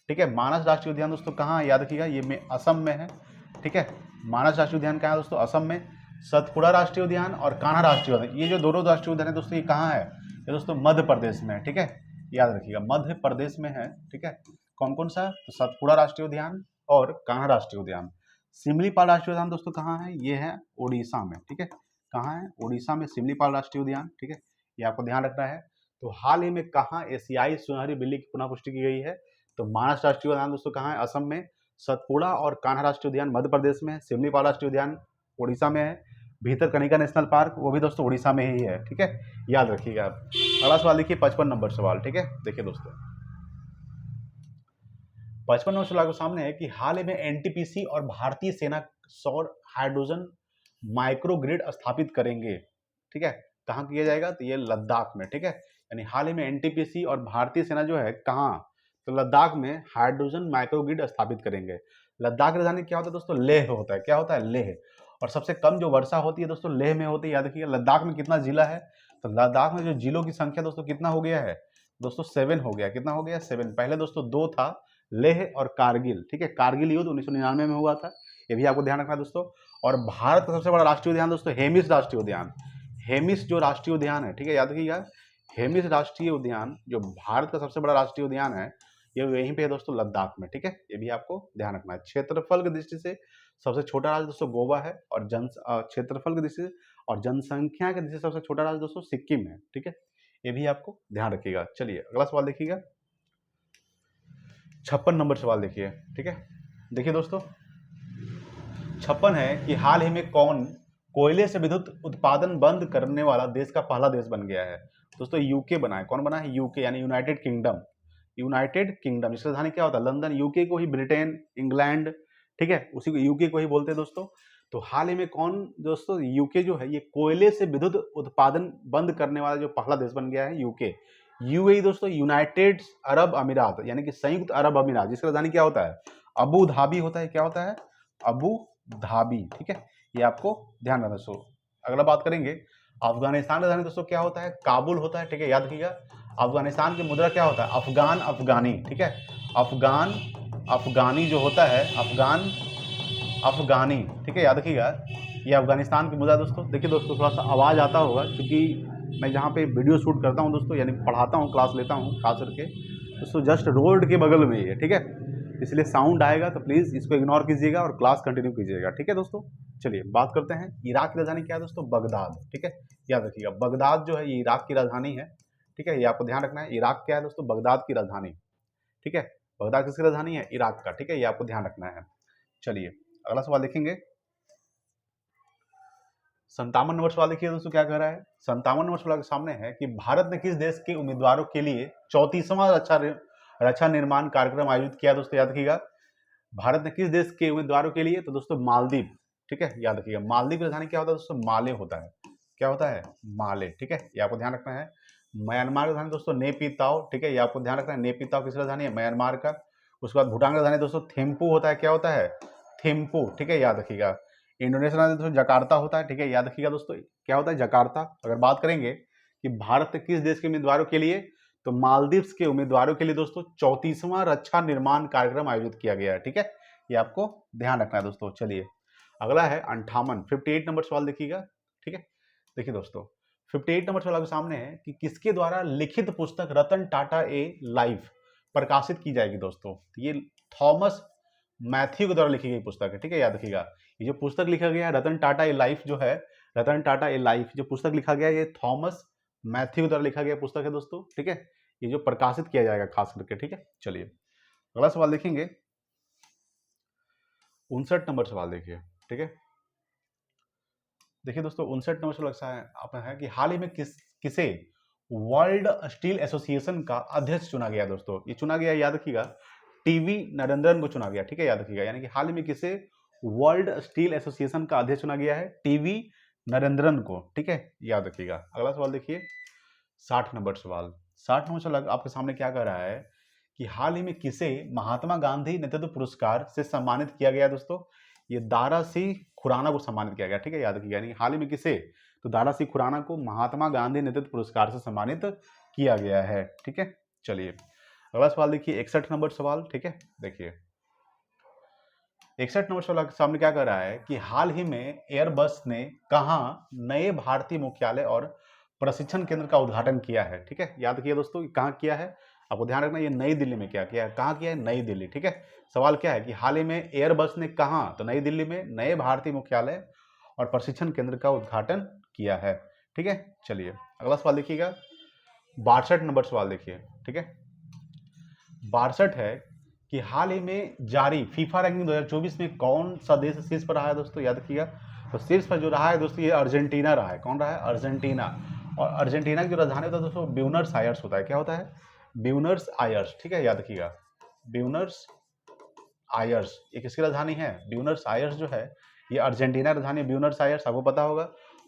S1: ठीक है। मानस राष्ट्रीय उद्यान दोस्तों कहाँ है, याद रखिएगा ये में असम में है, ठीक है। मानस राष्ट्रीय उद्यान कहाँ है दोस्तों, असम में। सतपुड़ा राष्ट्रीय उद्यान और कान्हा राष्ट्रीय उद्यान, ये जो दोनों राष्ट्रीय उद्यान है दोस्तों ये कहाँ है, ये दोस्तों मध्य प्रदेश में है, ठीक है, याद रखिएगा मध्य प्रदेश में है, ठीक है। कौन कौन सा, तो सतपुड़ा राष्ट्रीय उद्यान और कान्हा राष्ट्रीय उद्यान। सिमलीपाल राष्ट्रीय उद्यान दोस्तों कहाँ है, ये है उड़ीसा में, ठीक है, कहाँ है, उड़ीसा में सिमलीपाल राष्ट्रीय उद्यान, ठीक है, ये आपको ध्यान रखना है। तो हाल ही में कहाँ एशियाई सुनहरी बिल्ली की पुनः पुष्टि की गई है, तो मानस राष्ट्रीय उद्यान दोस्तों कहाँ है, असम में। सतपुड़ा और कान्हा राष्ट्रीय उद्यान मध्य प्रदेश में है। सिमलीपाल राष्ट्रीय उद्यान उड़ीसा में है। भीतरकनिका नेशनल पार्क वो भी दोस्तों उड़ीसा में ही है, ठीक है, याद रखिएगा। अगला सवाल देखिए 55 नंबर सवाल, ठीक है, देखिए दोस्तों 55 नंबर सवाल के सामने है कि हाल ही में एनटीपीसी और भारतीय सेना सौर हाइड्रोजन माइक्रोग्रिड स्थापित करेंगे, ठीक है, कहाँ किया जाएगा, तो ये लद्दाख में, ठीक है, यानी हाल ही में एनटीपीसी और भारतीय सेना जो है कहाँ, तो लद्दाख में हाइड्रोजन माइक्रोग्रिड स्थापित करेंगे। लद्दाख की राजधानी क्या होता है दोस्तों, लेह होता है। क्या होता है, लेह। और सबसे कम जो वर्षा होती है दोस्तों लेह में होती है, याद रखिएगा। लद्दाख में कितना जिला है, तो लद्दाख में जो जिलों की संख्या दोस्तों कितना हो गया है दोस्तों, 7 हो गया। कितना हो गया, 7। पहले दोस्तों 2 था, लेह और कारगिल, ठीक है, कारगिल युद्ध 1999 में हुआ था, ये भी आपको ध्यान रखना है दोस्तों। और भारत का सबसे बड़ा राष्ट्रीय उद्यान दोस्तों हेमिस राष्ट्रीय उद्यान, हेमिस जो राष्ट्रीय उद्यान है, ठीक है, याद रखिएगा हेमिस राष्ट्रीय उद्यान जो भारत का सबसे बड़ा राष्ट्रीय उद्यान है ये यहीं पे है दोस्तों लद्दाख में, ठीक है, ये भी आपको ध्यान रखना है। क्षेत्रफल की दृष्टि से सबसे छोटा राज्य दोस्तों गोवा है, और क्षेत्रफल की दृष्टि से और जनसंख्या की दृष्टि से सबसे छोटा राज्य दोस्तों सिक्किम है, ठीक है, ये भी आपको ध्यान रखिएगा। चलिए अगला सवाल देखिएगा 56 नंबर सवाल देखिए, ठीक है, देखिए दोस्तों 56 है कि हाल ही में कौन कोयले से विद्युत उत्पादन बंद करने वाला देश का पहला देश बन गया है दोस्तों, यूके बना है। कौन बना है, यूके, यानी यूनाइटेड किंगडम। यूनाइटेड किंगडम इसकी राजधानी क्या होता है, लंदन। यूके को ही ब्रिटेन, इंग्लैंड, ठीक है, उसी को यूके को ही बोलते हैं दोस्तों। तो हाल ही में कौन दोस्तों, यूके जो है ये कोयले से विद्युत उत्पादन बंद करने वाला जो पहला देश बन गया है यूके। यूएई दोस्तों यूनाइटेड अरब अमीरात, यानी कि संयुक्त अरब अमीरात, जिसकी राजधानी क्या होता है, अबू धाबी होता है। क्या होता है, अबू धाबी, ठीक है, ये आपको ध्यान रखना दोस्तों। अगला बात करेंगे अफगानिस्तान राजधानी दोस्तों क्या होता है, काबुल होता है, ठीक है, याद रखिएगा। अफगानिस्तान की मुद्रा क्या होता है, अफगान अफगानी, ठीक है, अफगान अफगानी जो होता है, अफगान अफगानी, ठीक है, याद रखिएगा ये अफगानिस्तान की मुद्रा दोस्तों। देखिए दोस्तों थोड़ा सा आवाज़ आता होगा क्योंकि मैं जहाँ पे वीडियो शूट करता हूँ दोस्तों, यानी पढ़ाता हूँ, क्लास लेता हूँ खास करके दोस्तों, जस्ट रोड के बगल में ही है, ठीक है, इसलिए साउंड आएगा तो प्लीज़ इसको इग्नोर कीजिएगा और क्लास कंटिन्यू कीजिएगा, ठीक है दोस्तों। चलिए बात करते हैं इराक की राजधानी क्या है दोस्तों, बगदाद, ठीक है, याद रखिएगा बगदाद जो है ये इराक की राजधानी है, ठीक है, ये आपको ध्यान रखना है। इराक क्या है दोस्तों, बगदाद की राजधानी, ठीक है, बगदाद किसकी राजधानी है, इराक का, ठीक है, ये आपको ध्यान रखना है। चलिए अगला सवाल देखेंगे 57 नंबर सवाल देखिए दोस्तों क्या कह रहा है। 57 नंबर सवाल के सामने है कि भारत ने किस देश के उम्मीदवारों के लिए 34वां रक्षा निर्माण कार्यक्रम आयोजित किया दोस्तों, याद रखिएगा। भारत ने किस देश के उम्मीदवारों के लिए, तो दोस्तों मालदीव, ठीक है, याद रखिएगा। मालदीव की राजधानी क्या होता है दोस्तों? माले होता है। क्या होता है? माले, ठीक है, ये आपको ध्यान रखना है। म्यांमार की राजधानी दोस्तों नेपिताओ, ठीक है, ये आपको ध्यान रखना है। नेपिताओ किस राजधानी है? म्यांमार का। उसके बाद भूटान की राजधानी दोस्तों थिम्पू होता है। क्या होता है? थिम्पू, ठीक है, याद रखिएगा। इंडोनेशिया का दोस्तों जकार्ता होता है, ठीक है, याद रखिएगा दोस्तों, क्या होता है? जकार्ता। अगर बात करेंगे कि भारत किस देश के उम्मीदवारों के लिए, तो मालदीव्स के उम्मीदवारों के लिए दोस्तों 34वां रक्षा निर्माण कार्यक्रम आयोजित किया गया है, ठीक है, ये आपको ध्यान रखना है दोस्तों। चलिए अगला है 58 नंबर सवाल देखिएगा, ठीक है। देखिए दोस्तों 58 नंबर सवाल आपके सामने है कि किसके द्वारा लिखित पुस्तक रतन टाटा ए लाइफ प्रकाशित की जाएगी दोस्तों? तो ये थॉमस मैथ्यू के द्वारा लिखी गई पुस्तक है, ठीक है, याद रखिएगा। ये जो पुस्तक लिखा गया है रतन टाटा ए लाइफ जो है, रतन टाटा ए लाइफ जो पुस्तक लिखा गया है, ये थॉमस मैथ्यू के द्वारा लिखा गया पुस्तक है दोस्तों, ठीक है, ये जो प्रकाशित किया जाएगा खास करके, ठीक है। चलिए अगला सवाल देखेंगे, 59 नंबर सवाल देखिए, ठीक है। देखिए दोस्तों 59 नंबर सवाल अच्छा है आपका है कि हाल ही में किसे वर्ल्ड स्टील एसोसिएशन का अध्यक्ष चुना गया दोस्तों? ये चुना गया, याद रखिएगा, टीवी नरेंद्रन को चुना गया, ठीक है, याद रखिएगा। यानी कि हाल ही में किसे वर्ल्ड स्टील एसोसिएशन का अध्यक्ष चुना गया है? टीवी नरेंद्रन को, ठीक है, याद रखिएगा। अगला सवाल देखिए 60 नंबर सवाल। 60 नंबर सवाल आपके सामने क्या कह रहा है कि हाल ही में किसे महात्मा गांधी नेतृत्व पुरस्कार से सम्मानित किया गया दोस्तों? ये दारा सिंह खुराना को सम्मानित किया गया, ठीक है, याद रखिएगा। यानी हाल ही में किसे? तो दारा सिंह खुराना को महात्मा गांधी नेतृत्व पुरस्कार से सम्मानित किया गया है, ठीक है। चलिए अगला सवाल देखिए 61 नंबर सवाल, ठीक है। देखिए 61 नंबर सवाल के सामने क्या कर रहा है कि हाल ही में एयरबस ने कहां नए भारतीय मुख्यालय और प्रशिक्षण केंद्र का उद्घाटन किया है, ठीक है, याद रखिए दोस्तों कि कहां किया है। आपको ध्यान रखना ये नई दिल्ली में क्या किया है, कहां किया है? नई दिल्ली, ठीक है। सवाल क्या है कि हाल ही में एयरबस ने कहां, तो नई दिल्ली में नए भारतीय मुख्यालय और प्रशिक्षण केंद्र का उद्घाटन किया है, ठीक है। चलिए अगला सवाल देखिएगा 62 नंबर सवाल देखिए, ठीक है। 62 है कि हाल ही में जारी फीफा रैंकिंग 2024 में कौन सा देश शीर्ष पर रहा है दोस्तों? याद रखिएगा, तो शीर्ष पर जो रहा है दोस्तों ये अर्जेंटीना रहा है। कौन रहा है? अर्जेंटीना। और अर्जेंटीना की जो राजधानी होता है दोस्तों ब्यूनर्स आयर्स होता है। क्या होता है? ब्यूनर्स आयर्स, ठीक है, याद रखिएगा, ब्यूनर्स आयर्स। ये किसकी राजधानी है? ब्यूनर्स आयर्स जो है ये अर्जेंटीना राजधानी ब्यूनर्स आयर्स, आपको पता होगा।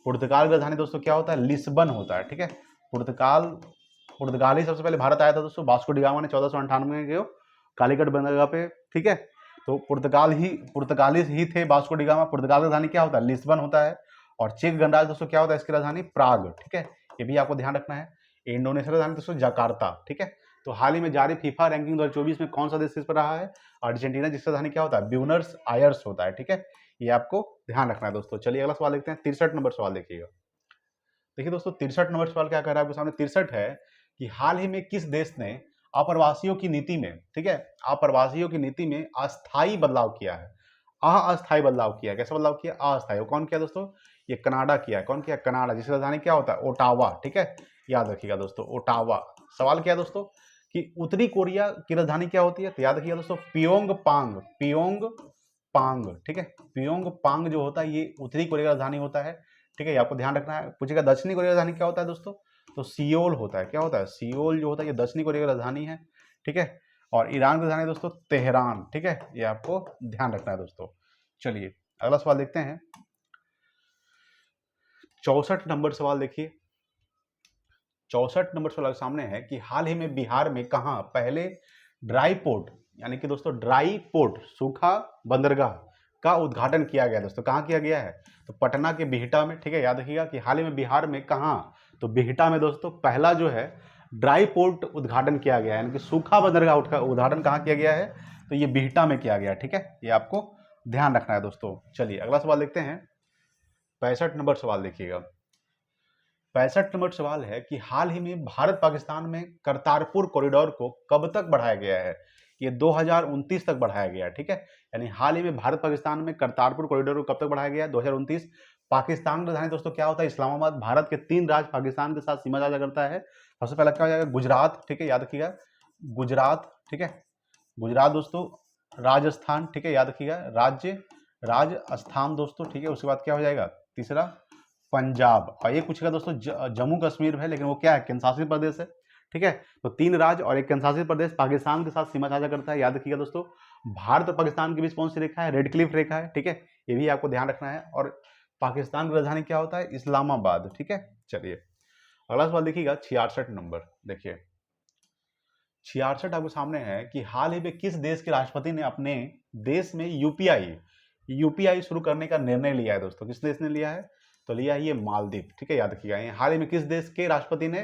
S1: पुर्तगाल की राजधानी दोस्तों क्या होता है? लिस्बन होता है, ठीक है। पुर्तगाली सबसे पहले भारत आया था दोस्तों, वास्को डी गामा ने 1498 में कालीकट बंदरगाह पे, ठीक है। तो पुर्तगाली ही थे वास्को डी गामा। पुर्तगाल की राजधानी क्या होता है? लिस्बन होता है। और चेक गणराज्य दोस्तों क्या होता है? इसकी राजधानी प्राग, ठीक है, ये भी आपको ध्यान रखना है। इंडोनेशिया की राजधानी दोस्तों जकार्ता, ठीक है। तो हाल ही में जारी फीफा रैंकिंग 2024 में कौन सा देश शीर्ष पर रहा है? अर्जेंटीना, जिसकी राजधानी क्या होता है? ब्यूनर्स आयर्स होता है, ठीक है, ये आपको ध्यान रखना है दोस्तों। चलिए अगला सवाल देखते हैं 63 नंबर सवाल देखिएगा। देखिए दोस्तों 63 नंबर सवाल क्या कह रहा है आपके सामने? 63 है कि हाल ही में किस देश ने अप्रवासियों की नीति में, ठीक है, अप्रवासियों की नीति में अस्थायी बदलाव किया है? अस्थायी बदलाव किया। कैसे बदलाव किया? अस्थायी। कौन किया दोस्तों? ये कनाडा किया है। कौन किया? कनाडा, जिसकी राजधानी क्या होता है? ओटावा, ठीक है, याद रखिएगा दोस्तों, ओटावा। सवाल क्या है दोस्तों कि उत्तरी कोरिया की राजधानी क्या होती है? तो याद रखिएगा दोस्तों पियोंग पांग, ठीक है, पियोंग पांग जो होता है ये उत्तरी कोरिया का राजधानी होता है, ठीक है, ये आपको ध्यान रखना है। पूछेगा दक्षिणी कोरिया की राजधानी क्या होता है दोस्तों? तो सियोल होता है। क्या होता है? सियोल जो होता है ये दक्षिणी कोरिया की राजधानी है, ठीक है। और ईरान की राजधानी दोस्तों तेहरान, ठीक है, ये आपको ध्यान रखना है दोस्तों। चलिए अगला सवाल देखते हैं 64 नंबर सवाल देखिए। 64 नंबर सवाल सामने है कि हाल ही में बिहार में कहां पहले ड्राई पोर्ट, यानी कि दोस्तों ड्राई पोर्ट, सूखा बंदरगाह का उद्घाटन किया गया दोस्तों? कहां किया गया है? तो पटना के बिहटा में, ठीक है, याद रखिएगा कि हाल ही में बिहार में कहां, तो बिहटा में दोस्तों पहला जो है ड्राई पोर्ट उद्घाटन किया गया है, यानी कि सूखा बंदरगाह का उद्घाटन कहां किया गया है? तो ये बिहटा में किया गया, ठीक है, ये आपको ध्यान रखना है दोस्तों। चलिए अगला सवाल देखते हैं 65 नंबर सवाल देखिएगा। 65 नंबर सवाल है कि हाल ही में भारत पाकिस्तान में करतारपुर कॉरिडोर को कब तक बढ़ाया गया है? ये 2029 तक बढ़ाया गया है, ठीक है, यानी हाल ही में भारत पाकिस्तान में करतारपुर कॉरिडोर को कब तक बढ़ाया गया है? 2029। पाकिस्तान की राजधानी दोस्तों क्या होता है? इस्लामाबाद। भारत के 3 राज्य पाकिस्तान के साथ सीमा साझा करता है। सबसे पहला क्या हो जाएगा? गुजरात, ठीक है, याद रखिएगा, गुजरात, ठीक है, गुजरात दोस्तों। राजस्थान, ठीक है, याद रखिएगा, राजस्थान दोस्तों, ठीक है। उसके बाद क्या हो जाएगा? तीसरा पंजाब। और ये पूछेगा दोस्तों जम्मू कश्मीर है, लेकिन वो क्या है? केंद्र शासित प्रदेश है, ठीक है। तो 3 राज्य और एक केंद्र शासित प्रदेश पाकिस्तान के साथ सीमा साझा करता है, याद रखिएगा दोस्तों। भारत और पाकिस्तान के बीच कौन सी रेखा है? रेड क्लिफ रेखा है, ठीक है, ये भी आपको ध्यान रखना है। और पाकिस्तान की राजधानी क्या होता है? इस्लामाबाद। ठीक है, चलिए अगला सवाल देखिएगा 66 नंबर। देखिए 66 आपके सामने है कि हाल ही में किस देश के राष्ट्रपति ने अपने देश में यूपीआई शुरू करने का निर्णय लिया है दोस्तों? किस देश ने लिया है? तो लिया है ये मालदीव। ठीक है, याद रखिएगा। हाल ही में किस देश के राष्ट्रपति ने?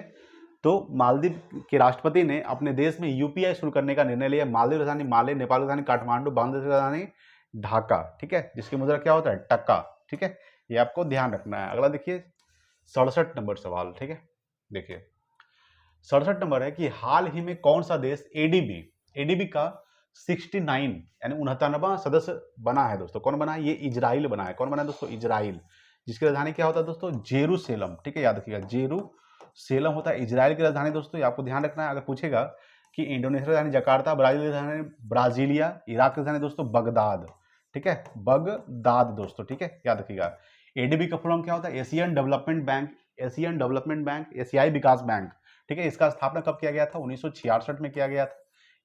S1: तो मालदीव के राष्ट्रपति ने अपने देश में यूपीआई शुरू करने का निर्णय लिया। मालदीव राजधानी माले, नेपाल राजधानी काठमांडू, बांग्लादेश राजधानी ढाका। ठीक है, जिसकी मुद्रा क्या होता है? टक्का। ठीक है, ये आपको ध्यान रखना है। अगला देखिए 67 नंबर सवाल। ठीक है, देखिए 67 नंबर है कि हाल ही में कौन सा देश एडीबी का 69 यानी 69वां सदस्य बना है दोस्तों? कौन बना है? ये इजराइल बना है। कौन बना है दोस्तों? इजराइल, जिसकी राजधानी क्या होता है दोस्तों? जेरूसलम। ठीक है, याद रखिएगा, जेरूसलम होता है इजराइल की राजधानी दोस्तों। ये आपको ध्यान रखना है। अगर पूछेगा कि इंडोनेशिया राजधानी जकार्ता, ब्राजील की राजधानी ब्राजीलिया, इराक की राजधानी दोस्तों बगदाद। ठीक है, बगदाद दोस्तों। ठीक है, याद रखिएगा। एडीबी का फुल फॉर्म क्या होता है? एशियन डेवलपमेंट बैंक, एशियाई विकास बैंक। ठीक है, इसका स्थापना कब किया गया था? 1966 में किया गया था।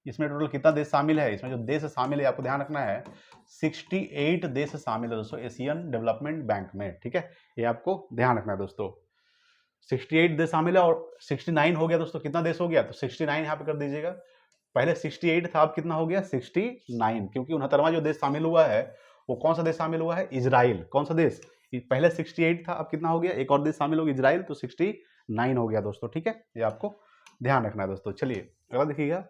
S1: इसमें टोटल कितना देश शामिल है? इसमें जो देश शामिल है आपको ध्यान रखना है, 68 देश शामिल है दोस्तों एशियन डेवलपमेंट बैंक में। ठीक है, ये आपको ध्यान रखना है दोस्तों। 68 देश शामिल है और 69 हो गया दोस्तों। कितना देश हो गया? तो 69 यहाँ पे कर दीजिएगा। पहले 68 था, अब कितना हो गया? 69, क्योंकि 69वां जो देश शामिल हुआ है वो कौन सा देश शामिल हुआ है? इजराइल। कौन सा देश? पहले 68 था, अब कितना हो गया? एक और देश शामिल हो गया इजराइल, तो 69 हो गया दोस्तों। ठीक है, ये आपको ध्यान रखना है दोस्तों। चलिए अगला देखिएगा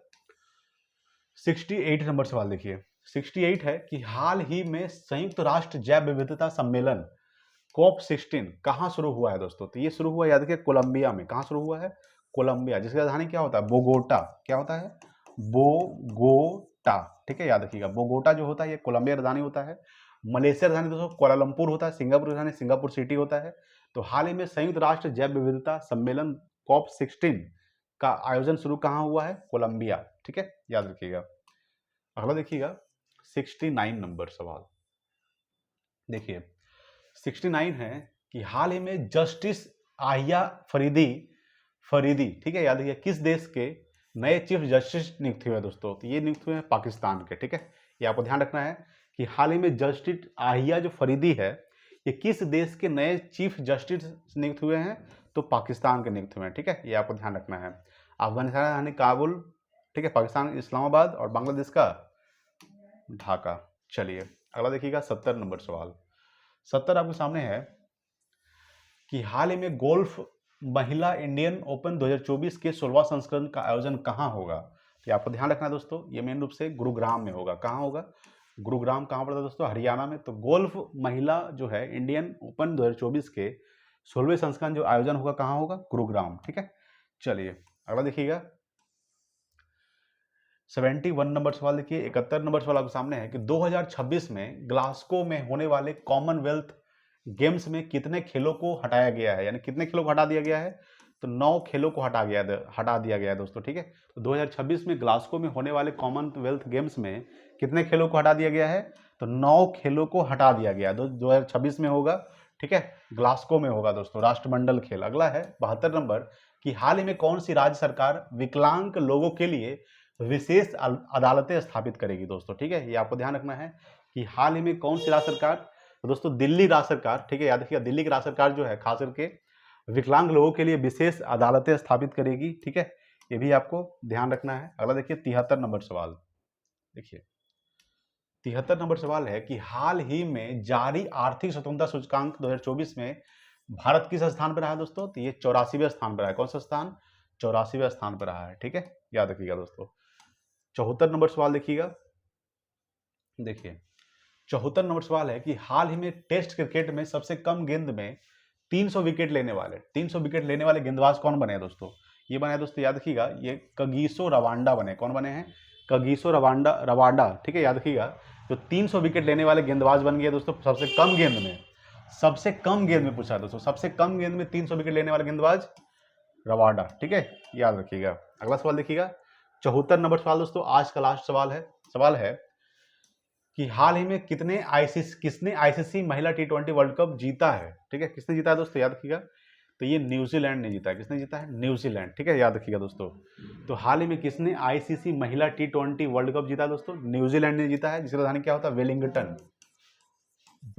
S1: 68 नंबर सवाल। देखिए 68 है कि हाल ही में संयुक्त राष्ट्र जैव विविधता सम्मेलन COP16 कहाँ शुरू हुआ है दोस्तों? तो ये शुरू हुआ, याद रखिए, कोलंबिया में। कहाँ शुरू हुआ है? कोलंबिया, जिसकी राजधानी क्या होता है? बोगोटा। क्या होता है? बोगोटा। ठीक है, याद रखिएगा। बोगोटा जो होता है ये कोलंबिया राजधानी होता है। मलेशिया राजधानी दोस्तों कुआलालंपुर होता है। सिंगापुर राजधानी सिंगापुर सिटी होता है। तो हाल ही में संयुक्त राष्ट्र जैव विविधता सम्मेलन COP16 का आयोजन शुरू कहाँ हुआ है? कोलंबिया। ठीक है, याद रखिएगा। अगला देखिएगा 69 नंबर सवाल। देखिए 69 है कि हाल ही में जस्टिस आहिया फरीदी, ठीक है, याद रखिए, किस देश के नए चीफ जस्टिस नियुक्त हुए दोस्तों? तो ये नियुक्त हुए हैं पाकिस्तान के। ठीक है, ये आपको ध्यान रखना है कि हाल ही में जस्टिस आहिया जो फरीदी है ये किस देश के नए चीफ जस्टिस नियुक्त हुए हैं? तो पाकिस्तान के नियुक्त हुए हैं। ठीक है, ये आपको ध्यान रखना है। अफगानिस्तान राजधानी काबुल। ठीक है, पाकिस्तान इस्लामाबाद, और बांग्लादेश का ढाका। चलिए अगला देखिएगा 70 नंबर सवाल। 70 आपके सामने है कि हाल ही में गोल्फ महिला इंडियन ओपन 2024 के 16वां संस्करण का आयोजन कहाँ होगा? तो आपको ध्यान रखना है दोस्तों, ये मेन रूप से गुरुग्राम में होगा। कहाँ होगा? गुरुग्राम कहाँ पड़ता है दोस्तों? हरियाणा में। तो गोल्फ महिला जो है इंडियन ओपन 2024 के 16वें संस्करण जो आयोजन होगा कहाँ होगा? गुरुग्राम। ठीक है, चलिए अगला देखिएगा 71 नंबर सवाल। देखिए 71 नंबर सवाल आपके सामने है कि 2026 में ग्लासगो में होने वाले कॉमनवेल्थ गेम्स में कितने खेलों को हटाया गया है, यानी कितने खेलों को हटा दिया गया है? तो 9 खेलों को हटा दिया गया है दोस्तों। ठीक है, तो 2026 में ग्लासगो में होने वाले कॉमनवेल्थ गेम्स में कितने खेलों को हटा दिया गया है? तो 9 खेलों को हटा दिया गया है। 2026 में होगा। ठीक है, ग्लासगो में होगा दोस्तों, राष्ट्रमंडल खेल। अगला है 72 नंबर कि हाल ही में कौन सी राज्य सरकार विकलांग लोगों के लिए विशेष अदालतें स्थापित करेगी दोस्तों? ठीक है, ये आपको ध्यान रखना है कि हाल ही में कौन सी राज्य सरकार? तो दोस्तों दिल्ली राज्य सरकार। ठीक है, याद रखिएगा, दिल्ली की राज्य सरकार जो है खास करके विकलांग लोगों के लिए विशेष अदालतें स्थापित करेगी। ठीक है, ये भी आपको ध्यान रखना है। अगला देखिए 73 नंबर सवाल। देखिए 73 नंबर सवाल है कि हाल ही में जारी आर्थिक स्वतंत्रता सूचकांक 2024 में भारत किस स्थान पर रहा है दोस्तों? तो ये 84वें स्थान पर है। कौन सा स्थान? 84वें स्थान पर रहा है। ठीक है, याद रखिएगा दोस्तों। 74 नंबर सवाल देखिएगा। देखिए 74 नंबर सवाल है कि हाल ही में टेस्ट क्रिकेट में सबसे कम गेंद में 300 विकेट लेने वाले गेंदबाज कौन बने हैं दोस्तों? ये बने हैं दोस्तों, याद रखिएगा, ये कगिसो रवांडा बने। कौन बने हैं? Kagiso Rwanda. ठीक है, याद रखिएगा, जो 300 विकेट लेने वाले गेंदबाज बन गए दोस्तों सबसे कम गेंद में पूछा है दोस्तों, सबसे कम गेंद में 300 विकेट लेने वाले गेंदबाज रवांडा। ठीक है, याद रखिएगा। अगला सवाल देखिएगा 74 नंबर सवाल दोस्तों, आज का लास्ट सवाल है कि हाल ही में किसने आईसीसी महिला T20 वर्ल्ड कप जीता है? ठीक है, किसने जीता है दोस्तों? याद रखिएगा, तो ये न्यूजीलैंड ने जीता है। किसने जीता है? न्यूजीलैंड। ठीक है, याद रखिएगा दोस्तों। तो हाल ही में किसने आईसीसी महिला T20 वर्ल्ड कप जीता दोस्तों? न्यूजीलैंड ने जीता है, जिसका राजधानी क्या होता है? वेलिंगटन।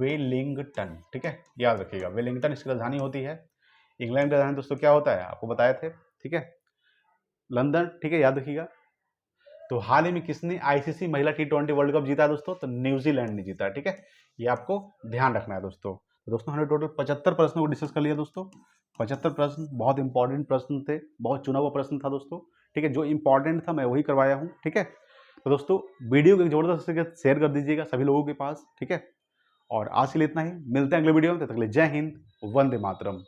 S1: वेलिंगटन, ठीक है, याद रखिएगा वेलिंगटन इसकी राजधानी होती है। इंग्लैंड की राजधानी दोस्तों क्या होता है, आपको बताए थे, ठीक है, लंदन, ठीक है, याद रखिएगा। तो हाल ही में किसने आईसीसी महिला T20 वर्ल्ड कप जीता है दोस्तों, तो न्यूजीलैंड ने जीता है, ठीक है, ये आपको ध्यान रखना है दोस्तों। तो दोस्तों हमने टोटल 75 प्रश्नों को डिस्कस कर लिया दोस्तों। 75 प्रश्न बहुत इंपॉर्टेंट प्रश्न थे, बहुत चुना हुआ प्रश्न था दोस्तों, ठीक है, जो इंपॉर्टेंट था मैं वही करवाया हूँ, ठीक है। तो दोस्तों वीडियो को जबरदस्त से शेयर कर दीजिएगा सभी लोगों के पास, ठीक है। और आज के लिए इतना ही, मिलते हैं अगले वीडियो में, तब तक के लिए जय हिंद, वंदे मातरम।